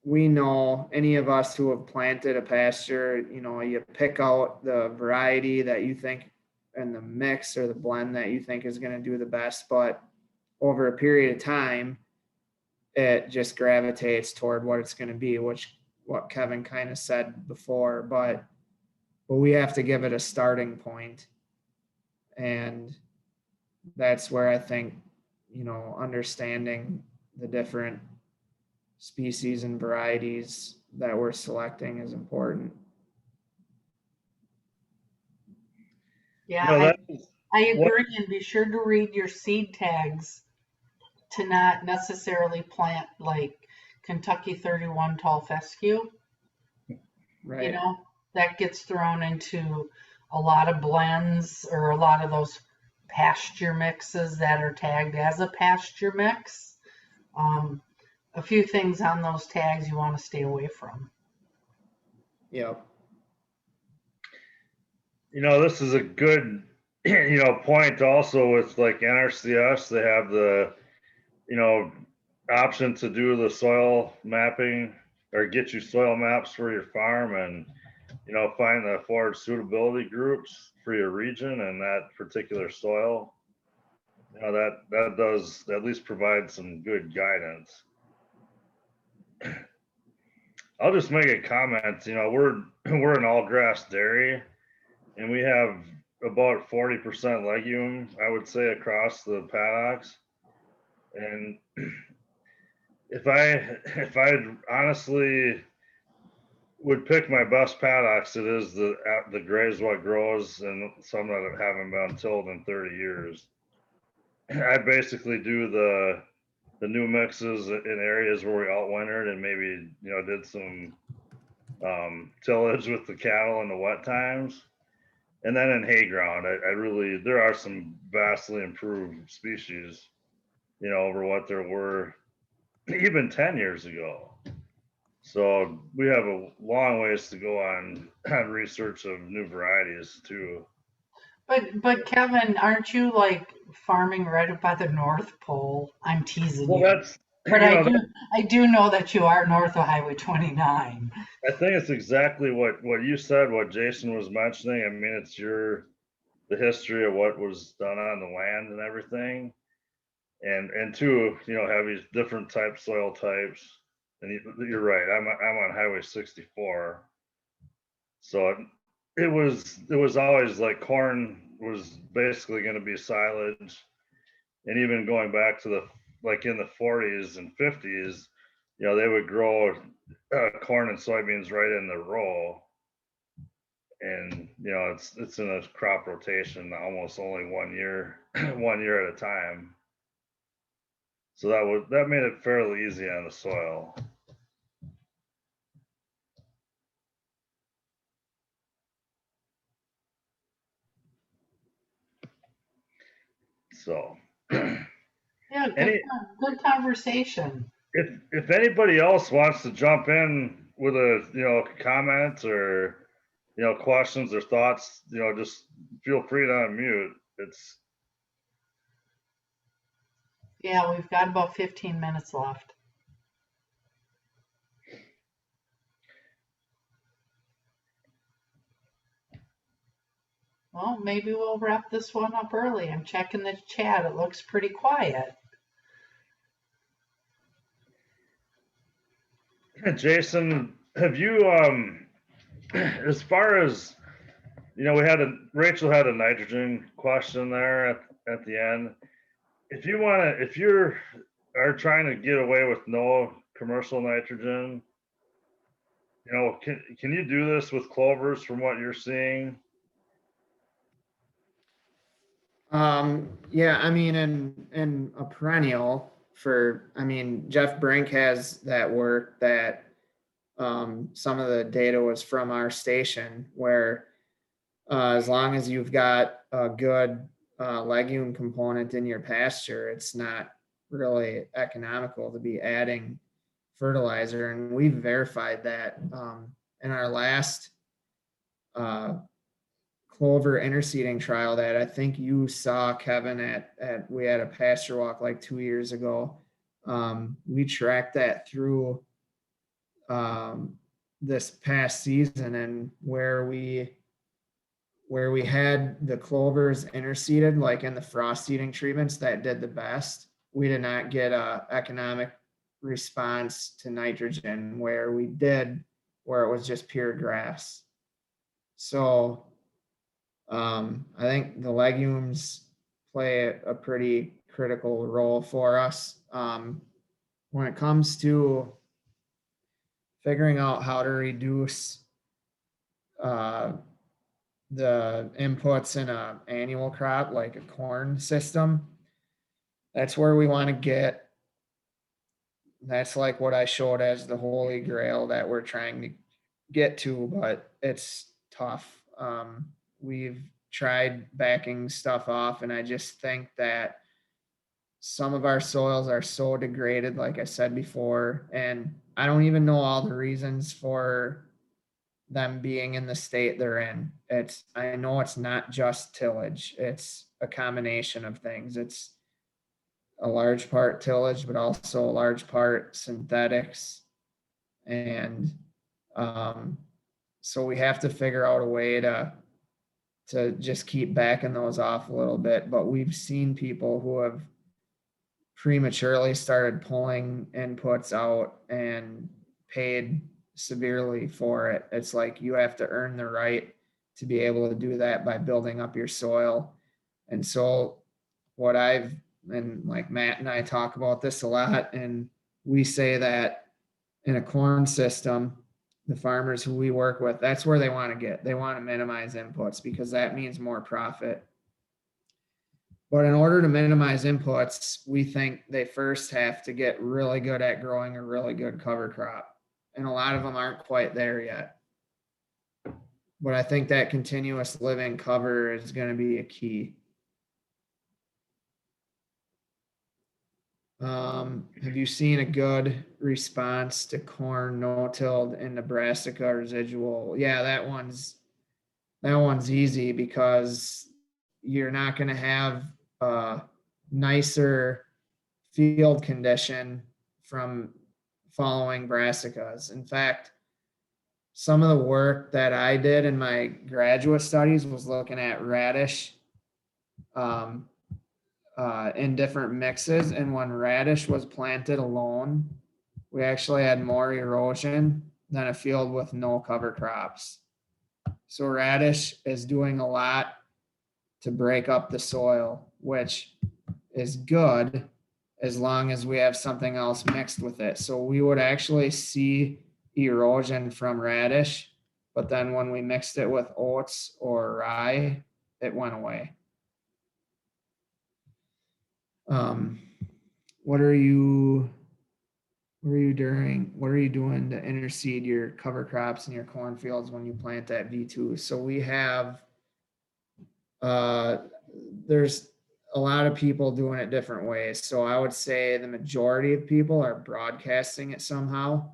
we know, any of us who have planted a pasture, you pick out the variety that you think and the mix or the blend that you think is going to do the best, but over a period of time, it just gravitates toward what it's going to be, what Kevin kind of said before, but we have to give it a starting point. And that's where I think, understanding the different species and varieties that we're selecting is important. Yeah, I agree. And be sure to read your seed tags to not necessarily plant like Kentucky 31 tall fescue. Right. That gets thrown into a lot of blends or a lot of those pasture mixes that are tagged as a pasture mix. a few things on those tags you want to stay away from. Yep. This is a good, point also with like NRCS. They have the, option to do the soil mapping or get you soil maps for your farm and, find the forage suitability groups for your region and that particular soil. That does at least provide some good guidance. I'll just make a comment. We're an all grass dairy, and we have about 40% legume, I would say, across the paddocks. And if I honestly would pick my best paddocks, it is the Graze What Grows, and some that haven't been tilled in 30 years. I basically do the new mixes in areas where we outwintered and maybe did some tillage with the cattle in the wet times, and then in hay ground I really, there are some vastly improved species over what there were even 10 years ago. So we have a long ways to go on research of new varieties too. But Kevin, aren't you like farming right up by the North Pole? I'm teasing Well, you. that's, But I do know that you are north of Highway 29. I think it's exactly what you said, what Jason was mentioning. I mean, it's the history of what was done on the land and everything. And two, have these different soil types. And you're right, I'm on Highway 64. So it was always like corn was basically going to be silage. And even going back to in the 40s and 50s, they would grow corn and soybeans right in the row. And it's in a crop rotation, almost only 1 year, 1 year at a time. So that made it fairly easy on the soil. So Yeah, good conversation. if anybody else wants to jump in with a comment or questions or thoughts, just feel free to unmute. Yeah, we've got about 15 minutes left. Well, maybe we'll wrap this one up early. I'm checking the chat. It looks pretty quiet. Jason, have you as far as Rachel had a nitrogen question there at the end. If you are trying to get away with no commercial nitrogen, can you do this with clovers from what you're seeing? Yeah, I mean, in a perennial Jeff Brink has that work that some of the data was from our station where as long as you've got a good legume component in your pasture, it's not really economical to be adding fertilizer. And we've verified that in our last clover interseeding trial that I think you saw, Kevin, at we had a pasture walk like 2 years ago. We tracked that through this past season, and where we had the clovers interseeded, like in the frost seeding treatments that did the best, we did not get a economic response to nitrogen where we did, where it was just pure grass. So I think the legumes play a pretty critical role for us when it comes to figuring out how to reduce the inputs in an annual crop like a corn system. That's where we want to get. That's like what I showed as the holy grail that we're trying to get to, but it's tough. We've tried backing stuff off, and I just think that some of our soils are so degraded, like I said before, and I don't even know all the reasons for them being in the state they're in. I know it's not just tillage, it's a combination of things. It's a large part tillage, but also a large part synthetics. And so we have to figure out a way to just keep backing those off a little bit. But we've seen people who have prematurely started pulling inputs out and paid severely for it. It's like you have to earn the right to be able to do that by building up your soil. And so and like Matt and I talk about this a lot, and we say that in a corn system, the farmers who we work with, that's where they want to get. They want to minimize inputs because that means more profit. But in order to minimize inputs, we think they first have to get really good at growing a really good cover crop. And a lot of them aren't quite there yet. But I think that continuous living cover is going to be a key. Have you seen a good response to corn no-tilled in Nebraska residual? Yeah, that one's easy because you're not going to have a nicer field condition from following brassicas. In fact, some of the work that I did in my graduate studies was looking at radish in different mixes. And when radish was planted alone, we actually had more erosion than a field with no cover crops. So radish is doing a lot to break up the soil, which is good as long as we have something else mixed with it. So we would actually see erosion from radish, but then when we mixed it with oats or rye, it went away. What are you doing to interseed your cover crops in your cornfields when you plant that V2? So we have, there's a lot of people doing it different ways. So I would say the majority of people are broadcasting it somehow.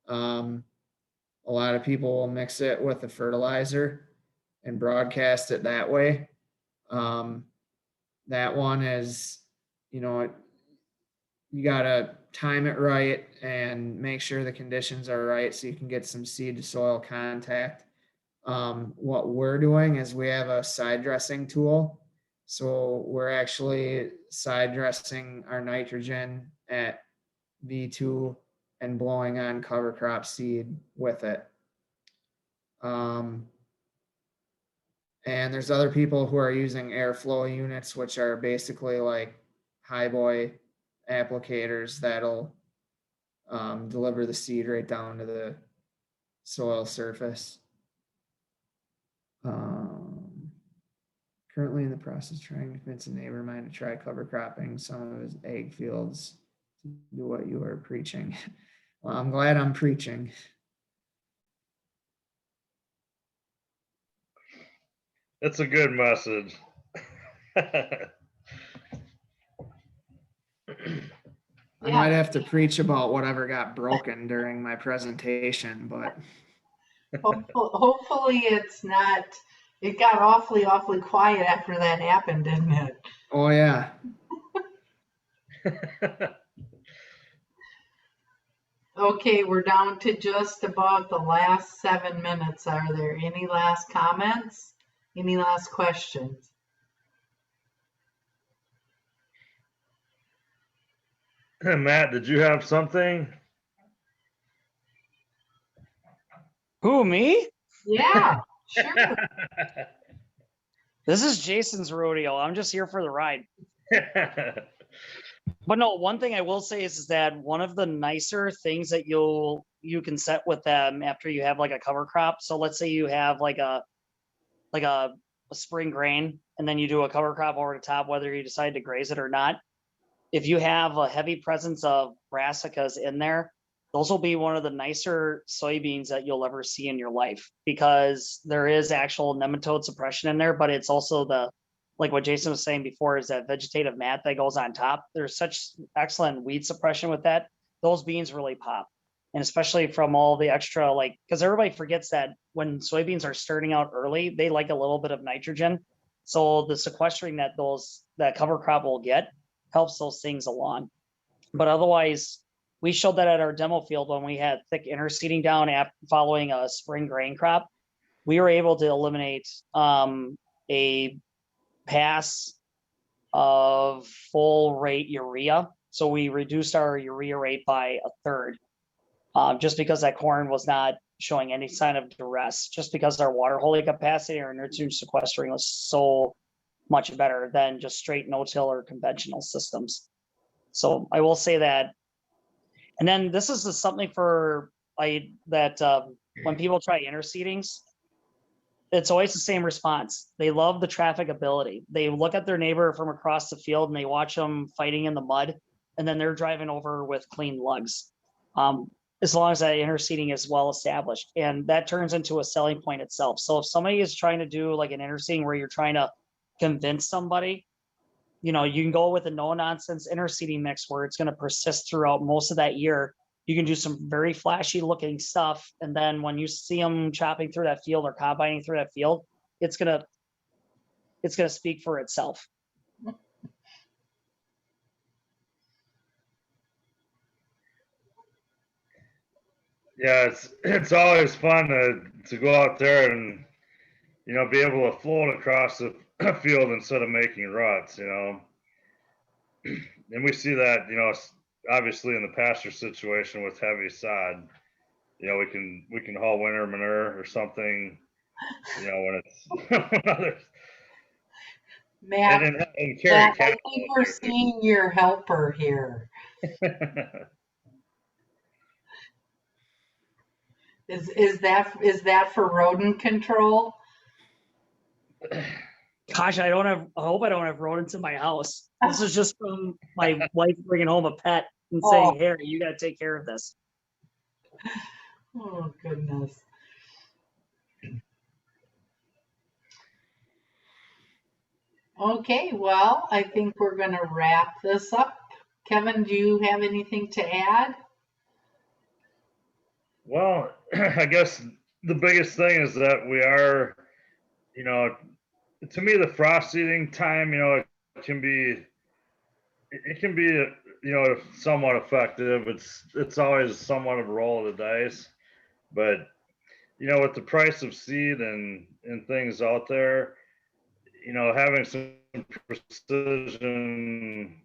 A lot of people will mix it with a fertilizer and broadcast it that way. That one is, you got to time it right and make sure the conditions are right so you can get some seed to soil contact. What we're doing is we have a side dressing tool. So we're actually side dressing our nitrogen at V2 and blowing on cover crop seed with it. And there's other people who are using airflow units, which are basically like high boy applicators that'll deliver the seed right down to the soil surface. Currently in the process trying to convince a neighbor of mine to try cover cropping some of his egg fields to do what you are preaching. Well, I'm glad I'm preaching. That's a good message. I might have to preach about whatever got broken during my presentation, but hopefully it's not. It got awfully quiet after that happened, didn't it? oh yeah. Okay, we're down to just about the last 7 minutes. Are there any last comments? Any last questions? Matt, did you have something? Who, me? Yeah, sure. This is Jason's rodeo. I'm just here for the ride. But no, one thing I will say is that one of the nicer things that you can set with them after you have like a cover crop. So let's say you have like a spring grain, and then you do a cover crop over the top, whether you decide to graze it or not. If you have a heavy presence of brassicas in there, those will be one of the nicer soybeans that you'll ever see in your life, because there is actual nematode suppression in there, but it's also the like what Jason was saying before, is that vegetative mat that goes on top. There's such excellent weed suppression with that. Those beans really pop. And especially from all the extra, like, because everybody forgets that when soybeans are starting out early, they like a little bit of nitrogen. So the sequestering that cover crop will get helps those things along. But otherwise, we showed that at our demo field when we had thick interseeding down following a spring grain crop. We were able to eliminate a pass of full rate urea. So we reduced our urea rate by a third, just because that corn was not showing any sign of duress, just because our water holding capacity or nutrient sequestering was so much better than just straight no-till or conventional systems. So I will say that. And then this is something when people try interseedings, it's always the same response. They love the traffic ability. They look at their neighbor from across the field and they watch them fighting in the mud, and then they're driving over with clean lugs. As long as that interseeding is well established, and that turns into a selling point itself. So if somebody is trying to do like an interseeding where you're trying to convince somebody, you can go with a no nonsense interseeding mix where it's going to persist throughout most of that year. You can do some very flashy looking stuff, and then when you see them chopping through that field or combining through that field, it's gonna speak for itself. Yeah, it's always fun to go out there and be able to float across the field instead of making ruts. And we see that obviously in the pasture situation with heavy sod. We can haul winter manure or something. When it's Matt, and carry I think we're seeing your helper here. Is that for rodent control? Gosh, I hope I don't have rodents in my house. This is just from my wife bringing home a pet and saying, "Here, you got to take care of this." Oh, goodness. Okay, well, I think we're going to wrap this up. Kevin, do you have anything to add? Well, I guess the biggest thing is that we are, to me, the frost eating time, it can be, somewhat effective. It's always somewhat of a roll of the dice, but with the price of seed and things out there, having some precision,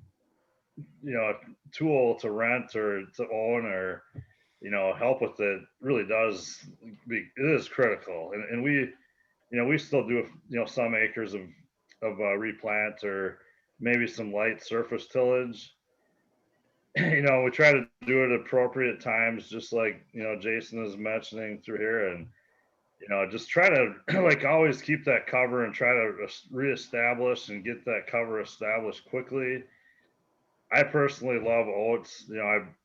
tool to rent or to own or help with it really it is critical. And we still do some acres of replant or maybe some light surface tillage. We try to do it at appropriate times, just like Jason is mentioning through here, and just try to like always keep that cover and try to reestablish and get that cover established quickly. I personally love oats.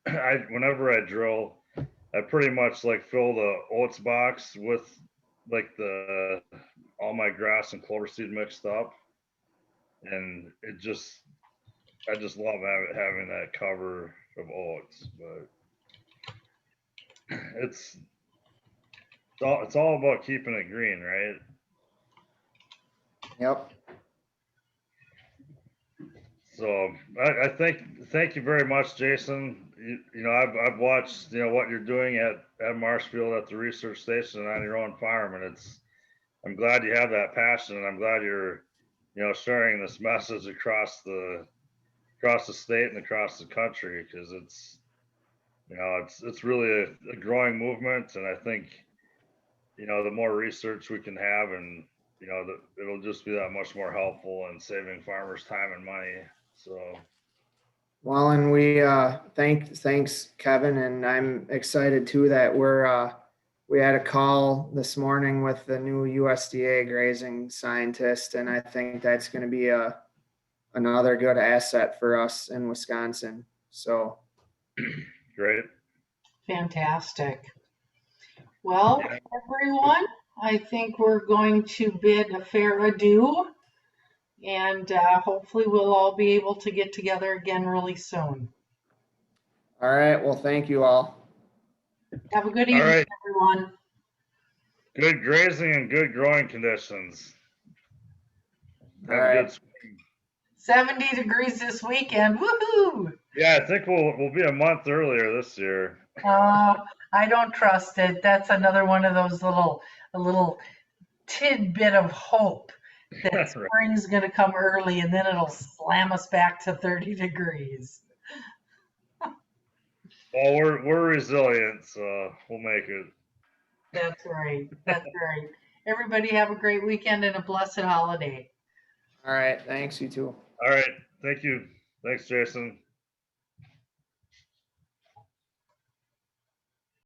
I whenever I drill, I pretty much like fill the oats box with like all my grass and clover seed mixed up, and I just love having that cover of oats. But it's all about keeping it green, right? Yep. So I thank you very much, Jason. I've watched what you're doing at Marshfield at the research station and on your own farm, and I'm glad you have that passion, and I'm glad you're sharing this message across the state and across the country, because it's really a growing movement, and I think the more research we can have, and it'll just be that much more helpful in saving farmers time and money. So, well, and we thanks Kevin, and I'm excited too that we had a call this morning with the new USDA grazing scientist, and I think that's going to be another good asset for us in Wisconsin. So great. Fantastic. Well, everyone, I think we're going to bid a fair adieu. and hopefully we'll all be able to get together again really soon. All right. Well, thank you all. Have a good All evening, right. everyone. Good grazing and good growing conditions. All Have a right. good spring. 70 degrees this weekend. Woohoo! Yeah, I think we'll be a month earlier this year. I don't trust it. That's another one of those a little tidbit of hope that Right. spring's going to come early and then it'll slam us back to 30 degrees. Well, we're resilient, so we'll make it. That's right. That's right. Everybody have a great weekend and a blessed holiday. All right. Thanks. You too. All right. Thank you. Thanks, Jason.